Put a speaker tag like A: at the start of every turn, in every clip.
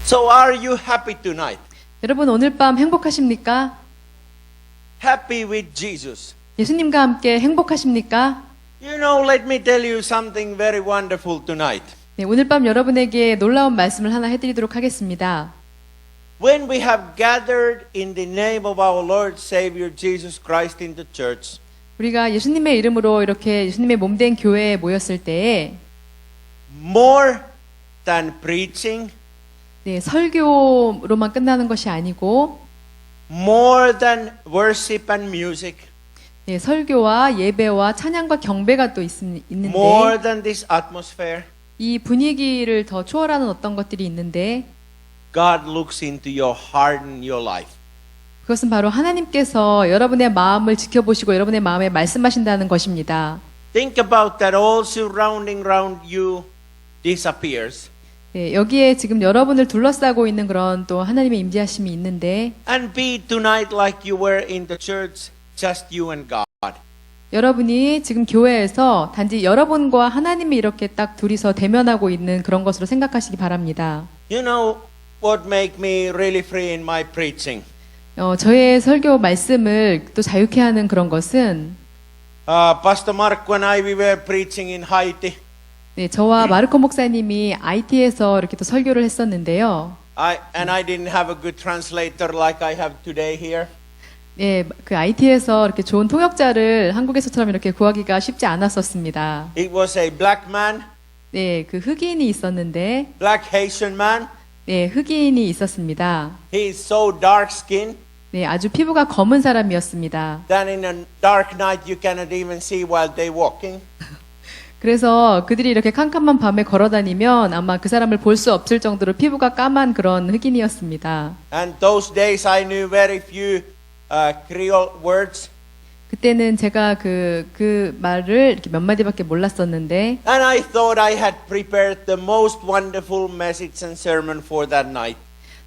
A: So are you happy tonight?
B: 여러분 오늘 밤 행복하십니까?
A: Happy with Jesus?
B: 예수님과 함께 행복하십니까?
A: You know, let me tell you something very wonderful tonight.
B: 네, 오늘 밤 여러분에게 놀라운 말씀을 하나 해드리도록 하겠습니다.
A: When we have gathered in the name of our Lord Savior Jesus Christ in the church,
B: 우리가 예수님의 이름으로 이렇게 예수님의 몸된 교회에 모였을 때에
A: more than preaching,
B: 네, 설교로만 끝나는 것이 아니고
A: more than worship and music,
B: 네, 설교와 예배와 찬양과 경배가 또 있는데
A: more than this atmosphere,
B: 이 분위기를 더 초월하는 어떤 것들이 있는데
A: God looks into your heart and your life.
B: 그것은 바로 하나님께서 여러분의 마음을 지켜보시고 여러분의 마음에 말씀하신다는 것입니다.
A: Think about that. All surrounding around you disappears.
B: 네, 여기에 지금 여러분을 둘러싸고 있는 그런 또 하나님의 임재하심이 있는데
A: And be tonight like you were in the church, just you and God.
B: 여러분이 지금 교회에서 단지 여러분과 하나님이 이렇게 딱 둘이서 대면하고 있는 그런 것으로 생각하시기 바랍니다.
A: You know what make me really free in my preaching?
B: 저의 설교 말씀을 또 자유케 하는 그런 것은
A: Pastor Mark and I, we were preaching in Haiti.
B: 네, 저와 마르코 목사님이 IT에서 이렇게 또 설교를 했었는데요.
A: And I didn't have a good translator like I have today here.
B: 네, 그 IT에서 이렇게 좋은 통역자를 한국에서처럼 이렇게 구하기가 쉽지 않았었습니다.
A: It was a black man,
B: 네, 그 흑인이 있었는데,
A: black Haitian man.
B: 네, 흑인이 있었습니다.
A: He is so dark skinned
B: 네, 아주 피부가 검은 사람이었습니다.
A: that in a dark night you cannot even see while they're walking.
B: 그래서 그들이 이렇게 캄캄한 밤에 걸어다니면 아마 그 사람을 볼 수 없을 정도로 피부가 까만 그런 흑인이었습니다.
A: And those days I knew very few Creole words.
B: 그때는 제가 그 말을 이렇게 몇 마디밖에 몰랐었는데,
A: And I thought I had prepared the most wonderful message and sermon for that night.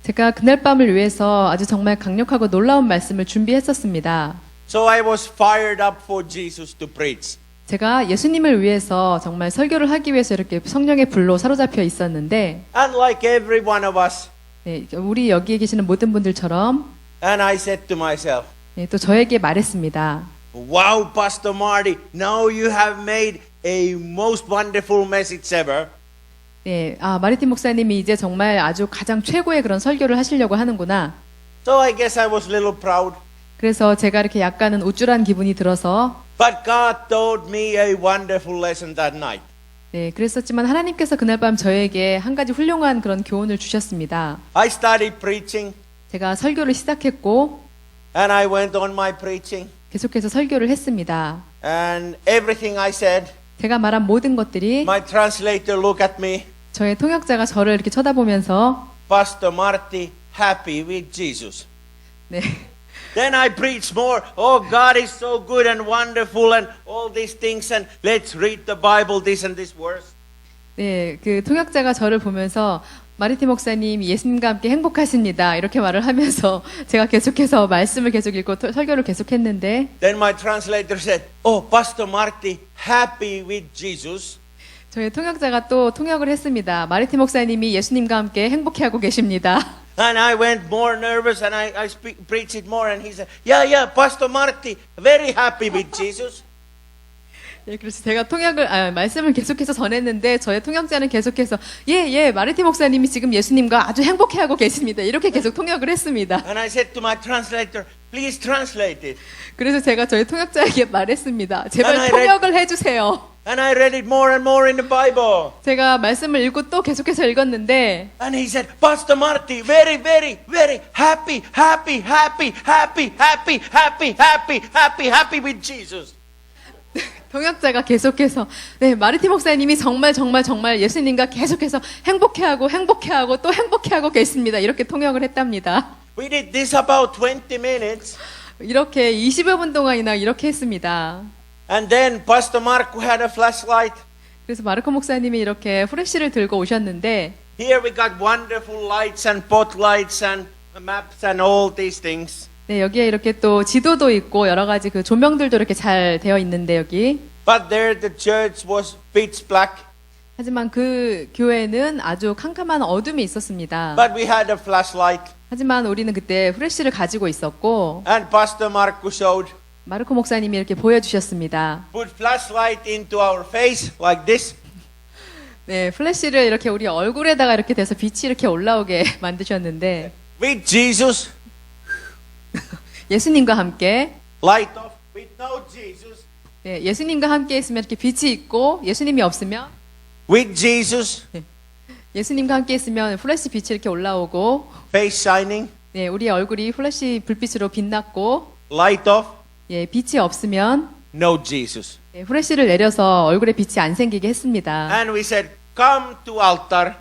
B: 제가 그날 밤을 위해서 아주 정말 강력하고 놀라운 말씀을 준비했었습니다.
A: So I was fired up for Jesus to preach.
B: 제가 예수님을 위해서 정말 설교를 하기 위해서 이렇게 성령의 불로 사로잡혀 있었는데,
A: And like every one of us,
B: 네, 우리 여기에 계시는 모든 분들처럼
A: and I said to myself,
B: 네, 또 저에게 말했습니다.
A: wow, Pastor Marty, now you have made a most wonderful message ever.
B: 네, 마리틴 목사님이 이제 정말 아주 가장 최고의 그런 설교를 하시려고 하는구나.
A: So I guess I was a little proud.
B: 그래서 제가 이렇게 약간은 우쭐한 기분이 들어서
A: But God taught me a wonderful lesson that night.
B: 네, 그랬었지만 하나님께서 그날 밤 저에게 한 가지 훌륭한 그런 교훈을 주셨습니다.
A: I started preaching
B: 제가 설교를 시작했고
A: and I went on my preaching
B: 계속해서 설교를 했습니다.
A: and everything I said,
B: 제가 말한 모든 것들이
A: my translator looked at me,
B: 저의 통역자가 저를 이렇게 쳐다보면서
A: Pastor Marty, happy with Jesus.
B: 네,
A: Then I preach more. Oh, God is so good and wonderful and all these things and let's read the Bible, this and this verse.
B: 네, 그 통역자가 저를 보면서 마리티 목사님 예수님과 함께 행복하십니다 이렇게 말을 하면서 제가 계속해서 말씀을 계속 읽고 설교를 계속했는데
A: Then my translator said, oh, Pastor Marty, happy with Jesus.
B: 저희 통역자가 또 통역을 했습니다. 마리티 목사님이 예수님과 함께 행복해하고 계십니다.
A: And I went more nervous and I preached it more and he said, yeah, Pastor Marty, very happy with Jesus.
B: 예, 그래서 제가 말씀을 계속해서 전했는데 저의 통역자는 계속해서 예, 마리티 목사님이 지금 예수님과 아주 행복해하고 계십니다. 이렇게 계속 통역을 했습니다.
A: And I said to my translator, please translate it.
B: 그래서 제가 저희 통역자에게 말했습니다.
A: And
B: 제발
A: I
B: 통역을 해주세요.
A: And I read it more and more in the Bible.
B: 제가 말씀을 읽고 또 계속해서 읽었는데
A: And he said, Pastor Marty, very, very, very happy, happy, happy, happy, happy, happy, happy, happy, happy with Jesus.
B: 통역자가 계속해서 네, 마리티 목사님이 정말 예수님과 계속해서 행복해하고 또 행복해하고 계십니다. 이렇게 통역을 했답니다.
A: We did this about 20 minutes.
B: 이렇게 20여 분 동안이나 이렇게 했습니다.
A: And then Pastor Mark had a flashlight.
B: 그래서 마르코 목사님이 이렇게 후레쉬를 들고 오셨는데
A: Here we got wonderful lights and spotlights and maps and all these things.
B: 네, 여기에 이렇게 또 지도도 있고 여러 가지 그 조명들도 이렇게 잘 되어 있는데 여기.
A: But there the church was pitch black.
B: 하지만 그 교회는 아주 캄캄한 어둠이 있었습니다.
A: But we had a flashlight,
B: 하지만 우리는 그때 후레쉬를 가지고 있었고
A: and Pastor Marco showed,
B: 마르코 목사님이 이렇게 보여주셨습니다.
A: put flashlight into our face like this.
B: 네, 플래시를 이렇게 우리 얼굴에다가 이렇게 돼서 빛이 이렇게 올라오게 만드셨는데
A: With Jesus,
B: 예수님과 함께
A: light off. With no Jesus,
B: 네, 예수님과 함께 있으면 이렇게 빛이 있고 예수님이 없으면
A: with Jesus,
B: 예수님과 함께 있으면 플래시 빛이 이렇게 올라오고
A: face shining,
B: 네, 우리의 얼굴이 플래시 불빛으로 빛났고
A: light off,
B: 예, 빛이 없으면
A: no Jesus.
B: 네, 플래시를 내려서 얼굴에 빛이 안 생기게 했습니다.
A: And we said, come to altar.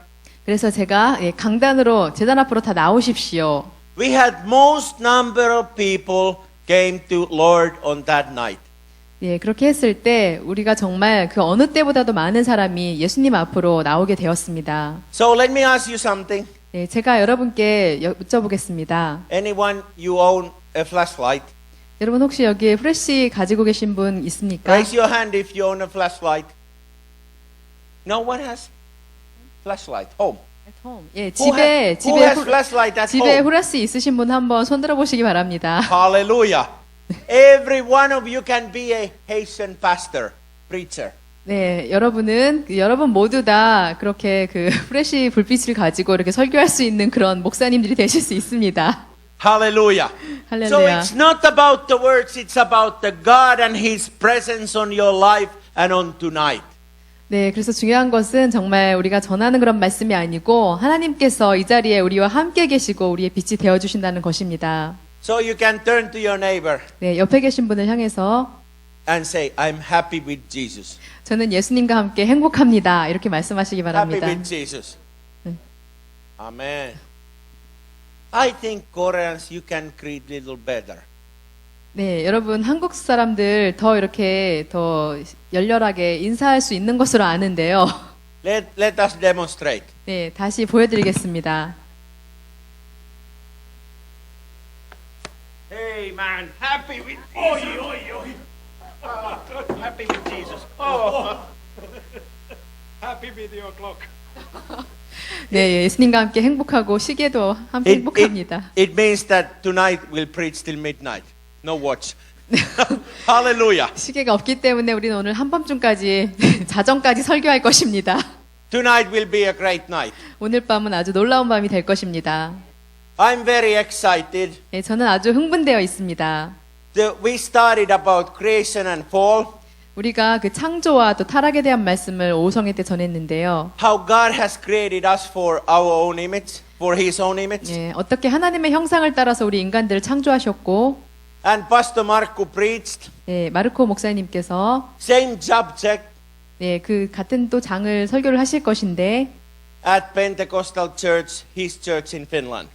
B: 그래서 제가 예, 강단으로 제단 앞으로 다 나오십시오.
A: We had most number of people came to Lord on that night.
B: 예, 그렇게 했을 때 우리가 정말 그 어느 때보다도 많은 사람이 예수님 앞으로 나오게 되었습니다.
A: So let me ask you something.
B: 예, 제가 여러분께 여쭤보겠습니다.
A: Anyone you own a flashlight?
B: 여러분 혹시 여기에 프레시 가지고 계신 분 있습니까?
A: Raise your hand if you own a flashlight. No one has flashlight home.
B: 예,
A: Who has flashlight at
B: 집에
A: home?
B: 후레시 있으신 분 한번 손들어 보시기 바랍니다.
A: Hallelujah. Every one of you can be a Haitian pastor, preacher.
B: 네, 여러분 모두 다 그렇게 그 프레시 불빛을 가지고 이렇게 설교할 수 있는 그런 목사님들이 되실 수 있습니다.
A: Hallelujah. So
B: 할렐루야.
A: it's not about the words, it's about the God and His presence on your life and on tonight.
B: 네, 그래서 중요한 것은 정말 우리가 전하는 그런 말씀이 아니고 하나님께서 이 자리에 우리와 함께 계시고 우리의 빛이 되어 주신다는 것입니다.
A: So you can turn to your neighbor
B: 네, 옆에 계신 분을 향해서
A: and say, I'm happy with Jesus.
B: 저는 예수님과 함께 행복합니다. 이렇게 말씀하시기
A: Happy
B: 바랍니다.
A: with Jesus. Amen. I think Koreans, you can greet little better.
B: 네, 여러분 한국 사람들 더 이렇게 더 열렬하게 인사할 수 있는 것으로 아는데요.
A: Let us demonstrate.
B: 네, 다시 보여드리겠습니다.
A: Hey man, happy with happy with Jesus. Oh.
C: Happy with your clock.
B: 네, 예수님과 함께 행복하고 시계도 함께 행복합니다.
A: it means that tonight we'll preach till midnight. No watch. Hallelujah.
B: 시계가 없기 때문에 우리는 오늘 한밤중까지 자정까지 설교할 것입니다.
A: Tonight will be a great night.
B: 오늘 밤은 아주 놀라운 밤이 될 것입니다.
A: I'm very excited.
B: 네, 저는 아주 흥분되어 있습니다.
A: We started about creation and fall.
B: 우리가 그 창조와 또 타락에 대한 말씀을 오성회 때 전했는데요.
A: How God has created us for our own image, for His own image.
B: 예, 어떻게 하나님의 형상을 따라서 우리 인간들을 창조하셨고,
A: And Pastor Marco preached
B: 예, 마르코 목사님께서
A: same subject
B: 예, 그 같은 또 장을 설교를 하실 것인데,
A: at Pentecostal Church, his church in Finland.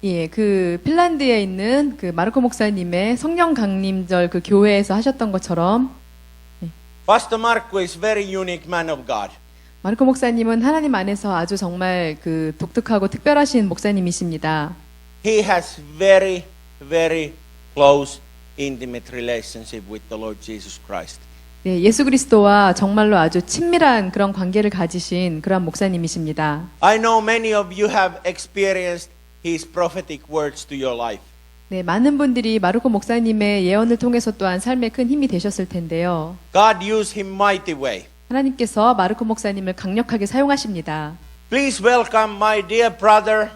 B: 예, 그 핀란드에 있는 그 마르코 목사님의 성령 강림절 그 교회에서 하셨던 것처럼
A: Pastor Marco is very unique man of God.
B: 마르코 목사님은 하나님 안에서 아주 정말 그 독특하고 특별하신 목사님이십니다.
A: He has very, very close, intimate relationship with the Lord Jesus Christ.
B: 네, 예수 그리스도와 정말로 아주 친밀한 그런 관계를 가지신 그런 목사님이십니다.
A: I know many of you have experienced his prophetic words to your life.
B: 네, 많은 분들이 마르코 목사님의 예언을 통해서 또한 삶에 큰 힘이 되셨을 텐데요.
A: God used him mighty way.
B: 하나님께서 마르코 목사님을 강력하게 사용하십니다.
A: Please welcome my dear brother,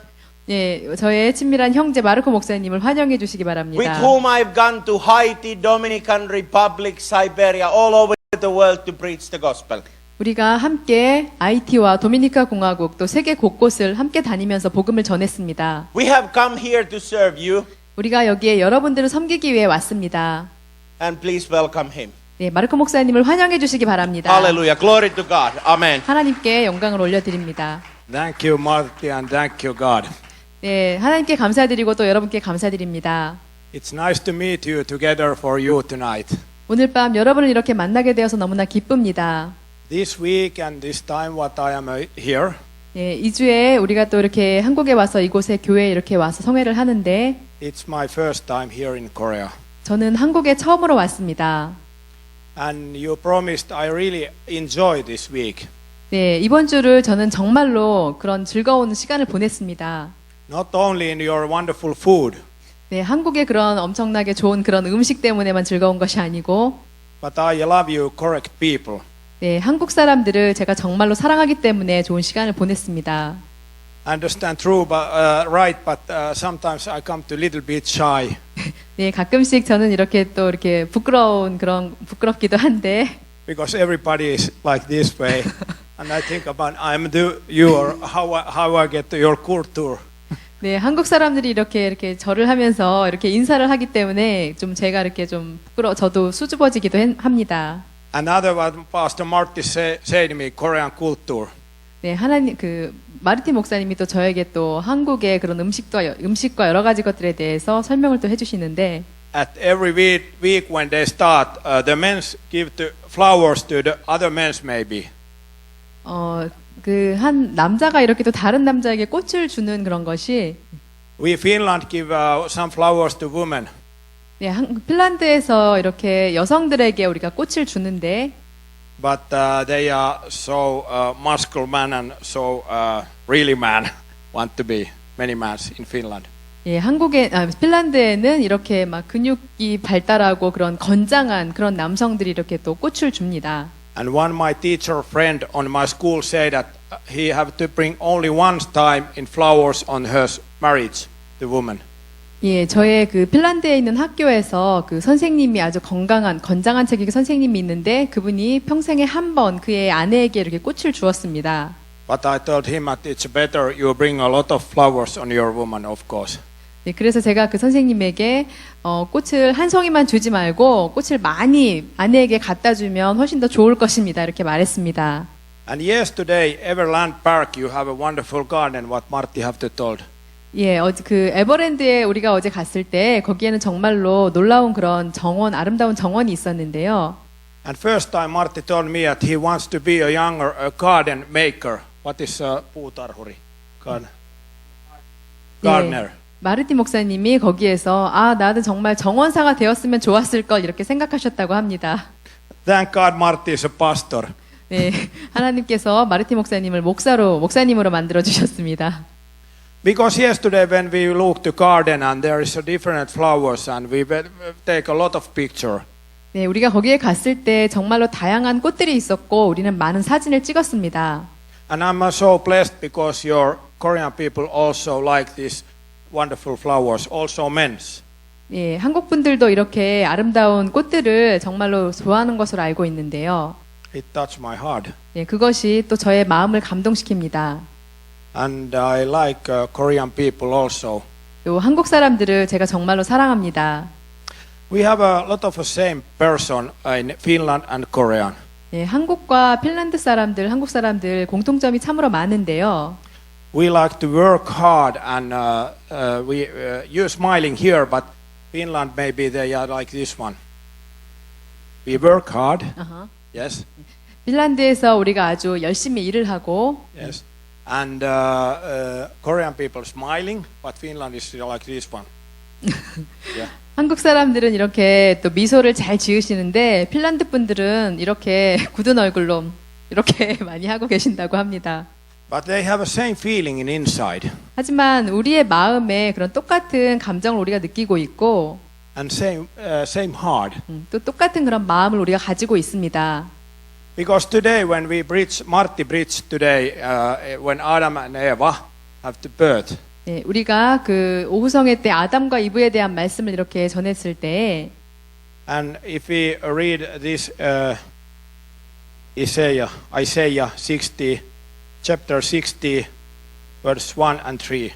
B: 예, 저의 친밀한 형제 마르코 목사님을 환영해 주시기
A: with
B: 바랍니다.
A: whom I've gone to Haiti, Dominican Republic, Siberia, all over the world to preach the gospel.
B: 우리가 함께 IT와 도미니카 공화국 또 세계 곳곳을 함께 다니면서 복음을 전했습니다.
A: We have come here to serve you,
B: 우리가 여기에 여러분들을 섬기기 위해 왔습니다.
A: and please welcome him.
B: 네, 마르코 목사님을 환영해 주시기 바랍니다.
A: Hallelujah. Glory to God. Amen.
B: 하나님께 영광을 올려드립니다.
C: Thank you, Marty, and thank you, God.
B: 네, 하나님께 감사드리고 또 여러분께 감사드립니다.
C: It's nice to meet you together for you tonight.
B: 오늘 밤 여러분을 이렇게 만나게 되어서 너무나 기쁩니다.
C: This week and this time what I am here,
B: 네, 2주에 우리가 또 이렇게 한국에 와서 이곳에 교회에 이렇게 와서 성회를 하는데
C: it's my first time here in Korea.
B: 저는 한국에 처음으로 왔습니다.
C: And you promised I really enjoy this week.
B: 네, 이번 주를 저는 정말로 그런 즐거운 시간을 보냈습니다.
C: Not only in your wonderful food,
B: 네, 한국의 그런 엄청나게 좋은 그런 음식 때문에만 즐거운 것이 아니고,
C: but I love you, correct people.
B: 네, 한국 사람들을 제가 정말로 사랑하기 때문에 좋은 시간을 보냈습니다.
C: I understand true, but right, but sometimes I come to little bit shy.
B: 네, 가끔씩 저는 이렇게 또 이렇게 부끄럽기도 한데,
C: Because everybody is like this way, and I think about you or how I get to your culture.
B: 네, 한국 사람들이 이렇게 저를 하면서 이렇게 인사를 하기 때문에 좀 제가 이렇게 좀 저도 수줍어지기도 합니다.
C: Another one, Pastor Marty said to me, Korean culture.
B: 네, 마르틴 목사님이 또 저에게 또 한국의 그런 음식과 여러 가지 것들에 대해서 설명을 또 해주시는데,
C: At every week when they start, the men give the flowers to the other men maybe.
B: 한 남자가 이렇게 또 다른 남자에게 꽃을 주는 그런 것이,
C: We Finland give some flowers to women.
B: 네, 핀란드에서 이렇게 여성들에게 우리가 꽃을 주는데,
C: But they are so muscular man and so really man want to be many men in Finland.
B: 예, 핀란드에는 이렇게 막 근육이 발달하고 그런 건장한 그런 남성들이 이렇게 또 꽃을 줍니다.
C: And one my teacher friend on my school said that he have to bring only one time in flowers on her marriage, the woman.
B: 예, 저의 그 핀란드에 있는 학교에서 그 선생님이 아주 건장한 체격의 선생님이 있는데 그분이 평생에 한 번 그의 아내에게 이렇게 꽃을 주었습니다.
C: But I told him that it's better you bring a lot of flowers on your woman, of course.
B: 네, 그래서 제가 그 선생님에게 꽃을 한 송이만 주지 말고 꽃을 많이 아내에게 갖다 주면 훨씬 더 좋을 것입니다. 이렇게 말했습니다.
C: And yesterday, Everland Park, you have a wonderful garden. What Marty have to told.
B: 예, 그 에버랜드에 우리가 어제 갔을 때 거기에는 정말로 놀라운 그런 아름다운 정원이 있었는데요.
C: And first time Marty told me that he wants to be a younger garden maker. What is puutarhuri? Gardener.
B: 예, 마르틴 목사님이 거기에서 나도 정말 정원사가 되었으면 좋았을 걸 이렇게 생각하셨다고 합니다.
C: Thank God Marty is a pastor.
B: 네, 하나님께서 마르틴 목사님을 목사님으로 만들어 주셨습니다.
C: Because yesterday when we looked to garden and there is a different flowers and we take a lot of picture.
B: 네, 우리가 거기에 갔을 때 정말로 다양한 꽃들이 있었고 우리는 많은 사진을 찍었습니다.
C: And I'm so blessed because your Korean people also like these wonderful flowers, also men's.
B: 예, 한국 분들도 이렇게 아름다운 꽃들을 정말로 좋아하는 것으로 알고 있는데요.
C: It touched my heart.
B: 예, 그것이 또 저의 마음을 감동시킵니다.
C: And I like Korean people also.
B: 또 한국 사람들을 제가 정말로 사랑합니다.
C: We have a lot of the same person in Finland and Korean.
B: 예, 한국과 핀란드 사람들, 한국 사람들 공통점이 참으로 많은데요.
C: We like to work hard and you're smiling here, but Finland maybe they are like this one. We work hard. Yes.
B: 핀란드에서 우리가 아주 열심히 일을 하고,
C: Yes. And Korean people smiling, but Finland is like this one. Yeah.
B: 한국 사람들은 이렇게 또 미소를 잘 지으시는데 핀란드 분들은 이렇게 굳은 얼굴로 이렇게 많이 하고 계신다고 합니다.
C: But they have the same feeling in inside.
B: 하지만 우리의 마음에 그런 똑같은 감정을 우리가 느끼고 있고,
C: And same heart.
B: 또 똑같은 그런 마음을 우리가 가지고 있습니다.
C: Because today when we Marty preached today, when Adam and Eva have to birth.
B: 네, 우리가 그 오후성회 때 아담과 이브에 대한 말씀을 이렇게 전했을 때,
C: And if we read this Isaiah 60, chapter 60, verse 1 and 3.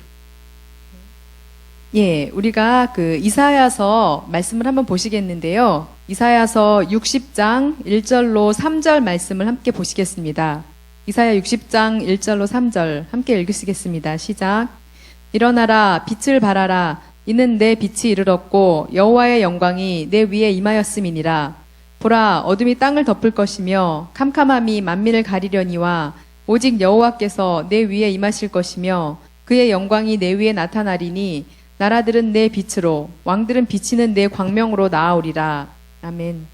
B: 예, 우리가 그 이사야서 말씀을 한번 보시겠는데요. 이사야서 60장 1절로 3절 말씀을 함께 보시겠습니다. 이사야 60장 1절로 3절 함께 읽으시겠습니다. 시작. 일어나라, 빛을 발하라. 이는 내 빛이 이르렀고 여호와의 영광이 내 위에 임하였음이니라. 보라, 어둠이 땅을 덮을 것이며 캄캄함이 만민을 가리려니와 오직 여호와께서 내 위에 임하실 것이며 그의 영광이 내 위에 나타나리니 나라들은 내 빛으로 왕들은 비치는 내 광명으로 나아오리라. 아멘.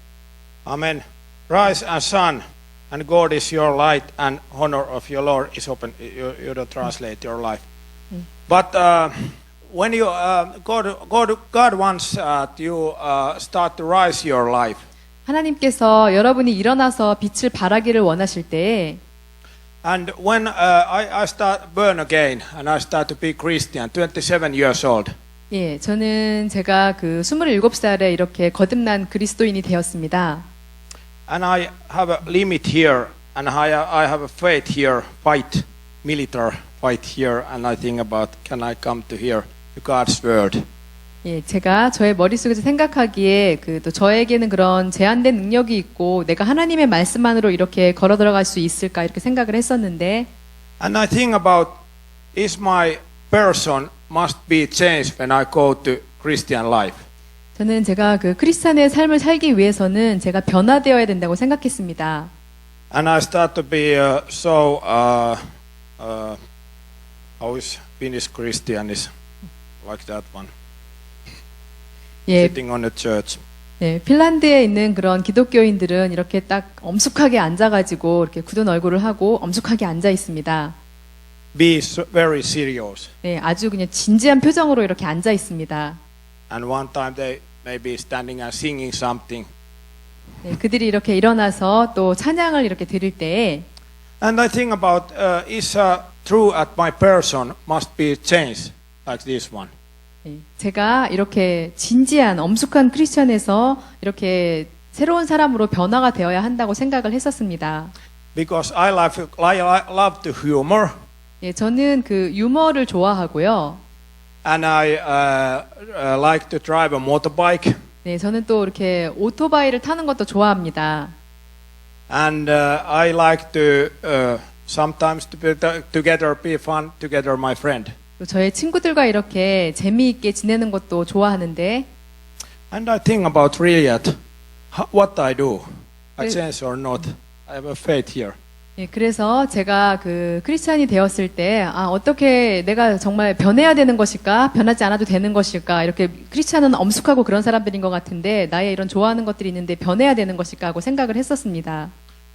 C: Amen. Rise and sun and God is your light, and honor of your Lord is open. You don't translate your life. But when you God wants you start to rise your life.
B: 하나님께서 여러분이 일어나서 빛을 발하기를 원하실 때
C: And when I start born again and I start to be Christian, 27 years old.
B: 예, 저는 제가 그 27살에 이렇게 거듭난 그리스도인이 되었습니다.
C: And I have a limit here, and I have a faith here, fight, military fight here, and I think about can I come to here to God's word.
B: 예, 제가 저의 머릿속에서 생각하기에 또 저에게는 그런 제한된 능력이 있고 내가 하나님의 말씀만으로 이렇게 걸어 들어갈 수 있을까 이렇게 생각을 했었는데
C: And I think about is my person must be changed when I go to Christian life.
B: 저는 제가 그 크리스찬의 삶을 살기 위해서는 제가 변화되어야 된다고 생각했습니다.
C: And I start to be how is Finnish Christian is like that one.
B: 예,
C: Sitting on a church.
B: 네, 핀란드에 있는 그런 기독교인들은 이렇게 딱 엄숙하게 앉아가지고 이렇게 굳은 얼굴을 하고 엄숙하게 앉아 있습니다.
C: Be very serious.
B: 네, 아주 그냥 진지한 표정으로 이렇게 앉아 있습니다.
C: And one time they may be standing and singing something.
B: 네, 그들이 이렇게 일어나서 또 찬양을 이렇게 드릴 때
C: And I think about is true at my person must be changed like this one.
B: 네, 제가 이렇게 진지한 엄숙한 크리스천에서 이렇게 새로운 사람으로 변화가 되어야 한다고 생각을 했었습니다.
C: Because I love the humor.
B: 예, 저는 그 유머를 좋아하고요.
C: And I like to drive a motorbike.
B: 네, 저는 또 이렇게 오토바이를 타는 것도 좋아합니다.
C: And I like to sometimes to be together, be fun together, my friend.
B: 또 저의 친구들과 이렇게 재미있게 지내는 것도 좋아하는데
C: And I think about really at what I do, I
B: 네.
C: change or not. I have a faith here.
B: 예, 그래서 제가 그 크리스찬이 되었을 때 어떻게 내가 정말 변해야 되는 것일까 변하지 않아도 되는 것일까 이렇게 크리스찬은 엄숙하고 그런 사람들인 것 같은데 나의 이런 좋아하는 것들이 있는데 변해야 되는 것일까 하고 생각을 했었습니다.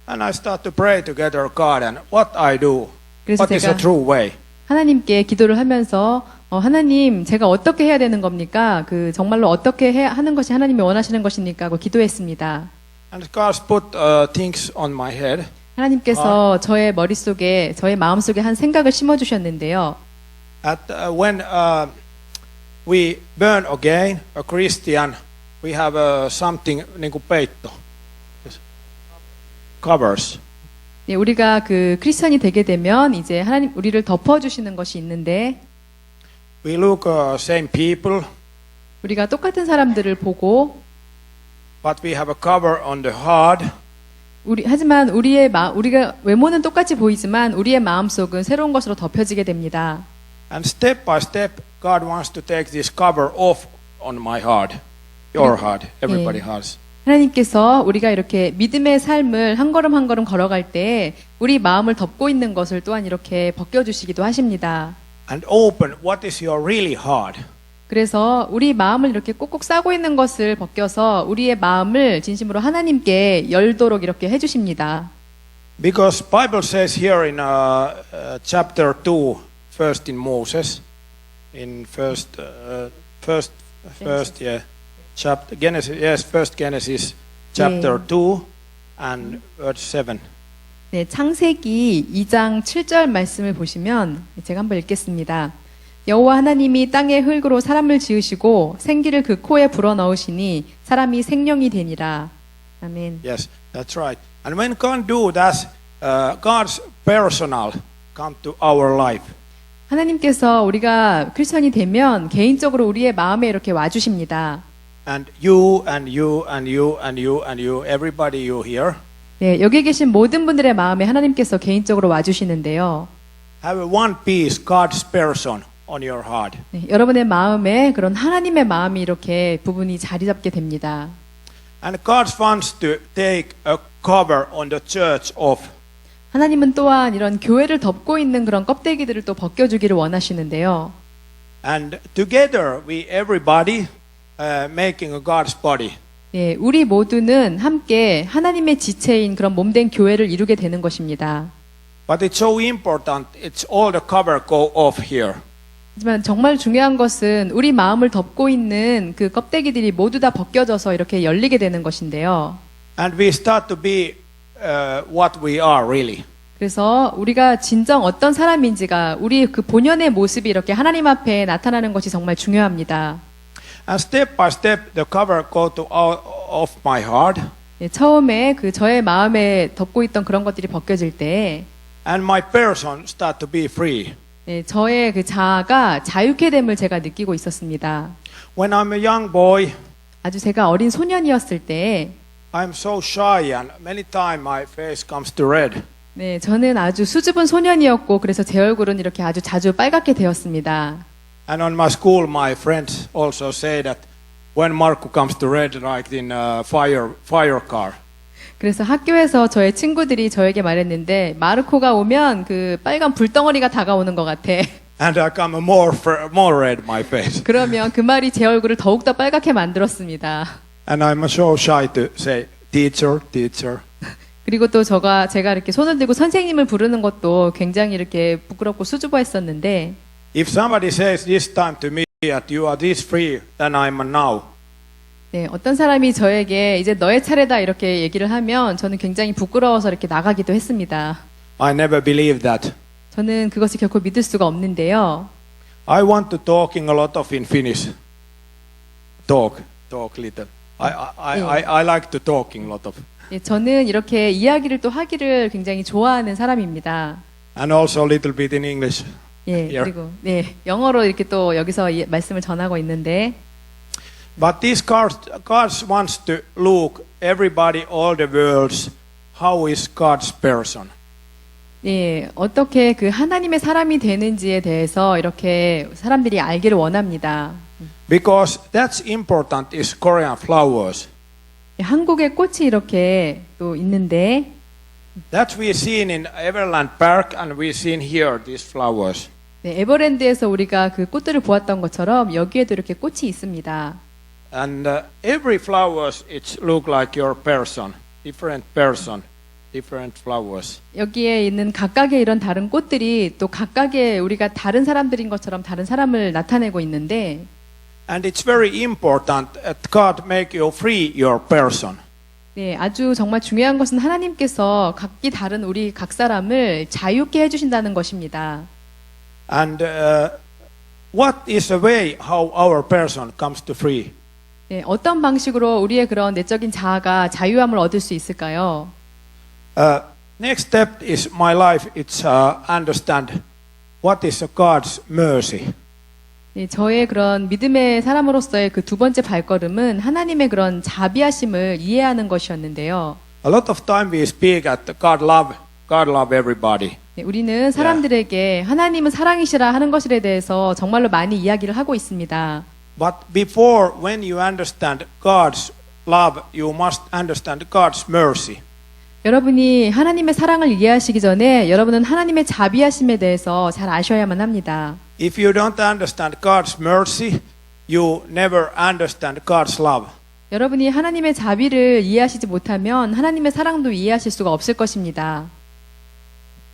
C: And I start to pray together, God, and what I do,
B: 그래서
C: what is a
B: 제가
C: true way.
B: 하나님께 기도를 하면서 하나님 제가 어떻게 해야 되는 겁니까? 그 정말로 어떻게 하는 것이 하나님이 원하시는 것입니까? 하고 기도했습니다.
C: And God put things on my head.
B: 하나님께서 저의 머릿속에 저의 마음속에 한 생각을 심어주셨는데요.
C: At when we burn again, a Christian, we have something niinku peitto, covers.
B: 네, 우리가 그 크리스천이 되게 되면 이제 하나님 우리를 덮어주시는 것이 있는데
C: We look same people,
B: 우리가 똑같은 사람들을 보고
C: but we have a cover on the heart.
B: 하지만 우리가 외모는 똑같이 보이지만 우리의 마음속은 새로운 것으로 덮여지게 됩니다.
C: And step by step, God wants to take this cover off on my heart, your heart, everybody has.
B: 하나님께서 우리가 이렇게 믿음의 삶을 한 걸음 한 걸음 걸어갈 때 우리 마음을 덮고 있는 것을 또한 이렇게 벗겨주시기도 하십니다.
C: And open what is your really heart.
B: 그래서 우리 마음을 이렇게 꼭꼭 싸고 있는 것을 벗겨서 우리의 마음을 진심으로 하나님께 열도록 이렇게 해주십니다.
C: Because Bible says here in chapter 2, first in Moses, in first chapter Genesis, first Genesis chapter 2 and verse 7.
B: 네, 창세기 2장 7절 말씀을 보시면 제가 한번 읽겠습니다. 여호와 하나님이 땅의 흙으로 사람을 지으시고 생기를 그 코에 불어넣으시니 사람이 생명이 되니라. 아멘.
C: Yes, that's right. And when God do that, God's personal come to our life.
B: 하나님께서 우리가 크리스천이 되면 개인적으로 우리의 마음에 이렇게 와주십니다.
C: And you and you and you and you and you, everybody you here,
B: 네, 여기 계신 모든 분들의 마음에 하나님께서 개인적으로 와주시는데요.
C: have a one piece God's person on your heart.
B: 네, 여러분의 마음에 그런 하나님의 마음이 이렇게 부분이 자리 잡게 됩니다.
C: And God wants to take a cover on the church off.
B: 하나님은 또한 이런 교회를 덮고 있는 그런 껍데기들을 또 벗겨주기를 원하시는데요.
C: And together we everybody making a God's body.
B: 예, 우리 모두는 함께 하나님의 지체인 그런 몸된 교회를 이루게 되는 것입니다.
C: But it's so important, it's all the cover go off here.
B: 하지만 정말 중요한 것은 우리 마음을 덮고 있는 그 껍데기들이 모두 다 벗겨져서 이렇게 열리게 되는 것인데요.
C: And we start to be what we are really.
B: 그래서 우리가 진정 어떤 사람인지가 우리 그 본연의 모습이 이렇게 하나님 앞에 나타나는 것이 정말 중요합니다.
C: And step by step, the cover go to out of my heart,
B: 예, 처음에 그 저의 마음에 덮고 있던 그런 것들이 벗겨질 때
C: and my person start to be free.
B: 예, 저의 그 자아가 자유케 됨을 제가 느끼고 있었습니다.
C: When I'm a young boy,
B: 아주 제가 어린 소년이었을 때
C: I'm so shy, and many times my face comes to red.
B: 네, 저는 아주 수줍은 소년이었고 그래서 제 얼굴은 이렇게 아주 자주 빨갛게 되었습니다.
C: And on my school, my friends also say that when Markku comes to red, like in a fire car.
B: 그래서 학교에서 저의 친구들이 저에게 말했는데 마르코가 오면 그 빨간 불덩어리가 다가오는 것 같아.
C: And I come more red my face.
B: 그러면 그 말이 제 얼굴을 더욱더 빨갛게 만들었습니다.
C: And I'm so shy to say, teacher, teacher.
B: 그리고 또 제가 이렇게 손을 들고 선생님을 부르는 것도 굉장히 이렇게 부끄럽고 수줍어했었는데
C: If somebody says this time to me that you are this free than I'm now,
B: 네, 어떤 사람이 저에게 이제 너의 차례다 이렇게 얘기를 하면 저는 굉장히 부끄러워서 이렇게 나가기도 했습니다.
C: I never believe that.
B: 저는 그것을 결코 믿을 수가 없는데요.
C: I want to talking a lot of in Finnish. Talk little. I like to talking a lot of.
B: 예, 저는 이렇게 이야기를 또 하기를 굉장히 좋아하는 사람입니다.
C: And also a little bit in English.
B: 예,
C: Here.
B: 그리고 네, 영어로 이렇게 또 여기서 말씀을 전하고 있는데
C: But this God wants to look everybody, all the worlds, how is God's person.
B: 예, 어떻게 그 하나님의 사람이 되는지에 대해서 이렇게 사람들이 알기를 원합니다.
C: Because that's important is Korean flowers.
B: 예, 한국의 꽃이 이렇게 또 있는데
C: That we seen in Everland Park and we seen here these flowers.
B: 네, 에버랜드에서 우리가 그 꽃들을 보았던 것처럼 여기에도 이렇게 꽃이 있습니다.
C: And every flowers it look like your person, different flowers.
B: 여기에 있는 각각의 이런 다른 꽃들이 또 각각의 우리가 다른 사람들인 것처럼 다른 사람을 나타내고 있는데
C: And it's very important that God make you free your person.
B: 네, 아주 정말 중요한 것은 하나님께서 각기 다른 우리 각 사람을 자유케 해주신다는 것입니다.
C: And what is the way how our person comes to free?
B: 네, 어떤 방식으로 우리의 그런 내적인 자아가 자유함을 얻을 수 있을까요?
C: Next step is my life. It's understand what is God's mercy.
B: 네, 저의 그런 믿음의 사람으로서의 그 두 번째 발걸음은 하나님의 그런 자비하심을 이해하는 것이었는데요.
C: A lot of time we speak at God love everybody.
B: 네, 우리는 사람들에게 하나님은 사랑이시라 하는 것에 대해서 정말로 많이 이야기를 하고 있습니다.
C: But before, when you understand God's love, you must understand God's mercy.
B: 여러분이 하나님의 사랑을 이해하시기 전에 여러분은 하나님의 자비하심에 대해서 잘 아셔야만 합니다.
C: If you don't understand God's mercy, you never understand God's love.
B: 여러분이 하나님의 자비를 이해하시지 못하면 하나님의 사랑도 이해하실 수가 없을 것입니다.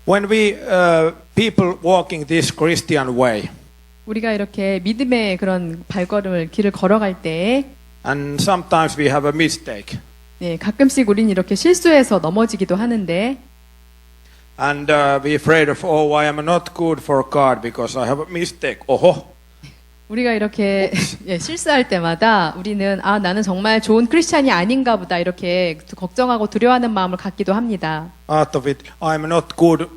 C: When we people walking this Christian way,
B: 우리가 이렇게 믿음의 그런 길을 걸어갈 때
C: and sometimes we have a mistake,
B: 네, 가끔씩 우린 이렇게 실수해서 넘어지기도 하는데
C: and we afraid of I am not good for God because I have a mistake.
B: 우리가 이렇게 예, 실수할 때마다 우리는 나는 정말 좋은 크리스찬이 아닌가 보다 이렇게 걱정하고 두려워하는 마음을 갖기도 합니다.
C: Out of it, I am not good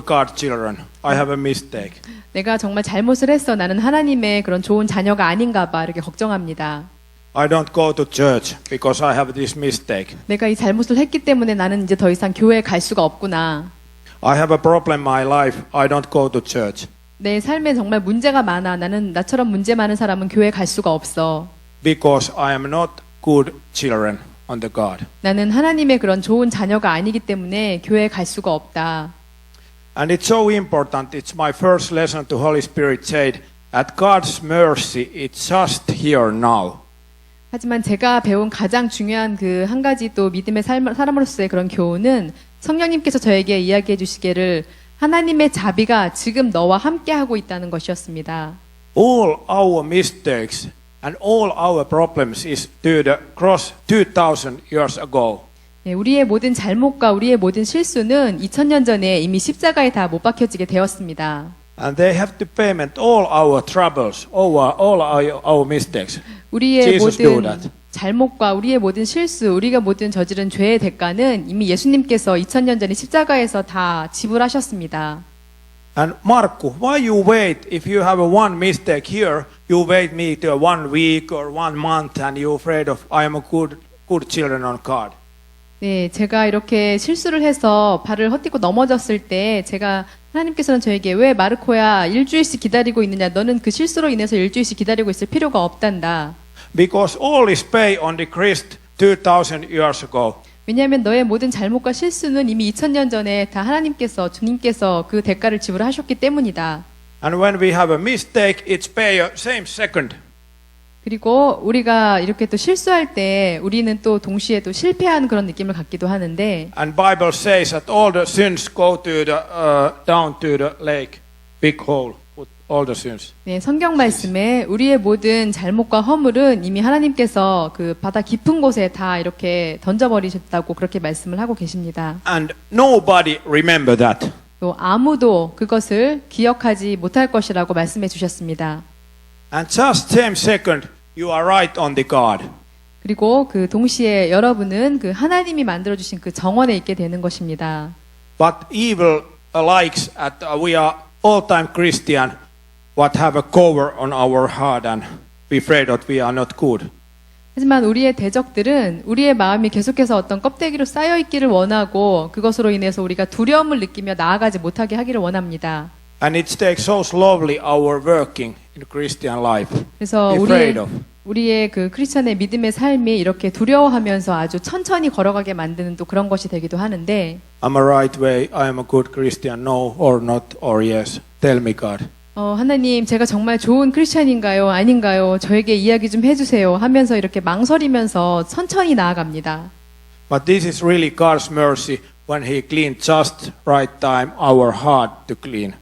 C: God children. I have a mistake.
B: 내가 정말 잘못을 했어. 나는 하나님의 그런 좋은 자녀가 아닌가 봐 이렇게 걱정합니다.
C: I don't go to church because I have this mistake.
B: 내가 이 잘못을 했기 때문에 나는 이제 더 이상 교회에 갈 수가 없구나.
C: I have a problem in my life. I don't go to church.
B: 내 삶에 정말 문제가 많아. 나처럼 문제 많은 사람은 교회에 갈 수가 없어.
C: Because I am not good children under God.
B: 나는 하나님의 그런 좋은 자녀가 아니기 때문에 교회에 갈 수가 없다.
C: And it's so important. It's my first lesson to Holy Spirit said, at God's mercy, it's just here now.
B: 하지만 제가 배운 가장 중요한 그 한 가지 또 믿음의 사람으로서의 그런 교훈은 성령님께서 저에게 이야기해 주시기를 하나님의 자비가 지금 너와 함께 하고 있다는 것이었습니다.
C: All our mistakes and all our problems is to the cross 2000 years ago.
B: 네, 우리의 모든 잘못과 우리의 모든 실수는 2000년 전에 이미 십자가에 다 못 박혀지게 되었습니다.
C: And they have to payment all our troubles, all our mistakes.
B: 우리의
C: Jesus do
B: 모든
C: that.
B: 잘못과 우리의 모든 실수, 우리가 모든 저지른 죄의 대가는 이미 예수님께서 2000년 전에 십자가에서 다 지불하셨습니다.
C: And Markku, why you wait if you have a one mistake here? You wait me to 1 week or 1 month, and you're afraid of I am a good children on God.
B: 네, 제가 이렇게 실수를 해서 발을 헛디고 넘어졌을 때 제가 하나님께서는 저에게 왜 마르코야 일주일씩 기다리고 있느냐? 너는 그 실수로 인해서 일주일씩 기다리고 있을 필요가 없단다.
C: Because all is paid on the Christ 2000 years ago.
B: 왜냐하면 너의 모든 잘못과 실수는 이미 2000년 전에 다 하나님께서 주님께서 그 대가를 지불하셨기 때문이다.
C: And when we have a mistake, it's paid same second.
B: 그리고 우리가 이렇게 또 실수할 때 우리는 또 동시에 또 실패하는 그런 느낌을 갖기도 하는데
C: And Bible says that all the sins go to the down to the lake, big hole. Put all the sins.
B: 네, 성경 말씀에 우리의 모든 잘못과 허물은 이미 하나님께서 그 바다 깊은 곳에 다 이렇게 던져버리셨다고 그렇게 말씀을 하고 계십니다.
C: And nobody remember that.
B: 또 아무도 그것을 기억하지 못할 것이라고 말씀해 주셨습니다.
C: And just same second, you are right on the God.
B: 그리고 그 동시에 여러분은 그 하나님이 만들어주신 그 정원에 있게 되는 것입니다.
C: But evil likes that we are all-time Christian, what have a cover on our heart and be afraid that we are not good.
B: 하지만 우리의 대적들은 우리의 마음이 계속해서 어떤 껍데기로 쌓여 있기를 원하고 그것으로 인해서 우리가 두려움을 느끼며 나아가지 못하게 하기를 원합니다.
C: And it takes so slowly our working in Christian life.
B: 그래서
C: Be afraid of.
B: 우리의 그 크리스천의 믿음의 삶이 이렇게 두려워하면서 아주 천천히 걸어가게 만드는 또 그런 것이 되기도 하는데
C: Am I right way? I am a good Christian. No or not or yes. Tell me, God.
B: 하나님 제가 정말 좋은 크리스천인가요? 아닌가요? 저에게 이야기 좀 해주세요 하면서 이렇게 망설이면서 천천히 나아갑니다.
C: But this is really God's mercy when He cleaned just right time our heart to clean.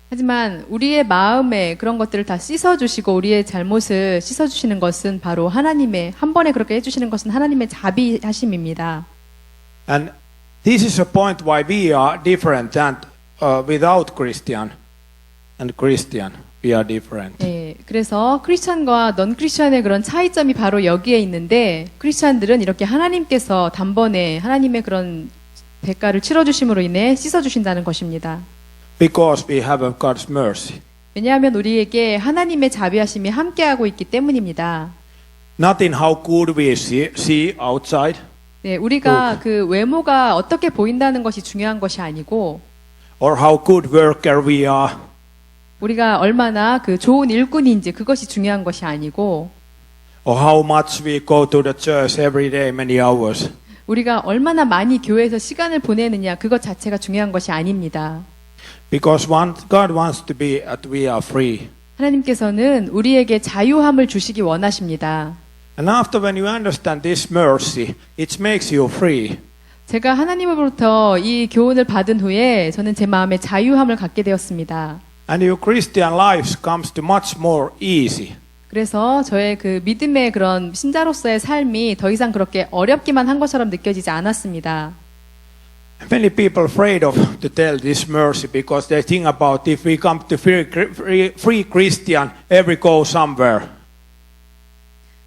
B: 하지만 우리의 마음에 그런 것들을 다 씻어주시고 우리의 잘못을 씻어주시는 것은 바로 하나님의 한 번에 그렇게 해주시는 것은 하나님의 자비하심입니다.
C: And this is a point why we are different than without Christian and Christian. We are different.
B: 네, 그래서 크리스천과 넌 크리스천의 그런 차이점이 바로 여기에 있는데 크리스천들은 이렇게 하나님께서 단번에 하나님의 그런 대가를 치러주심으로 인해 씻어주신다는 것입니다.
C: Because we have God's mercy.
B: 왜냐하면 우리에게 하나님의 자비하심이 함께하고 있기 때문입니다.
C: Not in how good we see outside,
B: 네, 우리가 그 외모가 어떻게 보인다는 것이 중요한 것이 아니고
C: or how good worker we are,
B: 우리가 얼마나 그 좋은 일꾼인지 그것이 중요한 것이 아니고
C: or how much we go to the church every day, many hours.
B: 우리가 얼마나 많이 교회에서 시간을 보내느냐 그것 자체가 중요한 것이 아닙니다.
C: Because God wants to be that we are free.
B: 하나님께서는 우리에게 자유함을 주시기 원하십니다.
C: And after when you understand this mercy, it makes you free.
B: 제가 하나님으로부터 이 교훈을 받은 후에 저는 제 마음에 자유함을 갖게 되었습니다.
C: And your Christian life comes to much more easy.
B: 그래서 저의 그 믿음의 그런 신자로서의 삶이 더 이상 그렇게 어렵기만 한 것처럼 느껴지지 않았습니다.
C: Many people afraid of to tell this mercy because they think about if we come to free Christian, every go somewhere.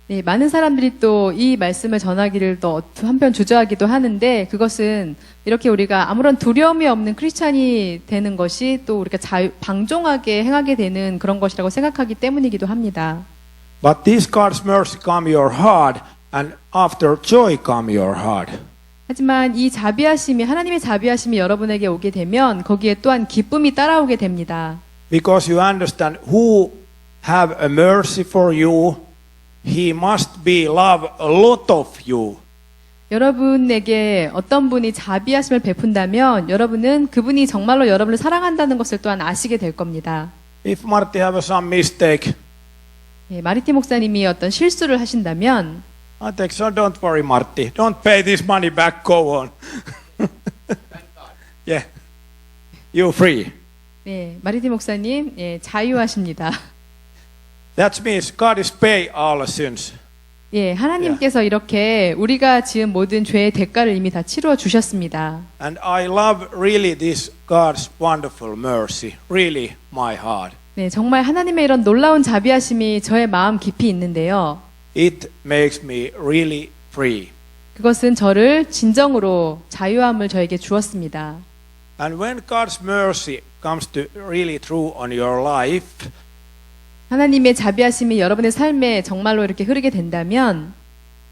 B: 네, 많은 사람들이 또 이 말씀을 전하기를 또 한편 주저하기도 하는데 그것은 이렇게 우리가 아무런 두려움이 없는 크리스찬이 되는 것이 또 우리가 방종하게 행하게 되는 그런 것이라고 생각하기 때문이기도 합니다.
C: But this God's mercy come your heart, and after joy come your heart.
B: 하지만 이 자비하심이 하나님의 자비하심이 여러분에게 오게 되면 거기에 또한 기쁨이 따라오게 됩니다.
C: Because you understand who have a mercy for you, he must be love a lot of you.
B: 여러분에게 어떤 분이 자비하심을 베푼다면 여러분은 그분이 정말로 여러분을 사랑한다는 것을 또한 아시게 될 겁니다.
C: If Marty have some mistake,
B: 예, 마리티 목사님이 어떤 실수를 하신다면
C: Anteeksi, so don't worry, Martti. Don't pay this money back. Go on. Yeah. You free.
B: 네, 마리티 목사님, 예, 자유하십니다.
C: That means God is pay all sins.
B: 예, 하나님께서 이렇게 우리가 지은 모든 죄의 대가를 이미 다 치루어 주셨습니다.
C: And I love really this God's wonderful mercy. Really, my heart.
B: 네, 정말 하나님의 이런 놀라운 자비하심이 저의 마음 깊이 있는데요.
C: It makes me really free.
B: 그것은 저를 진정으로 자유함을 저에게 주었습니다.
C: And when God's mercy comes to really true on your life,
B: 하나님의 자비하심이 여러분의 삶에 정말로 이렇게 흐르게 된다면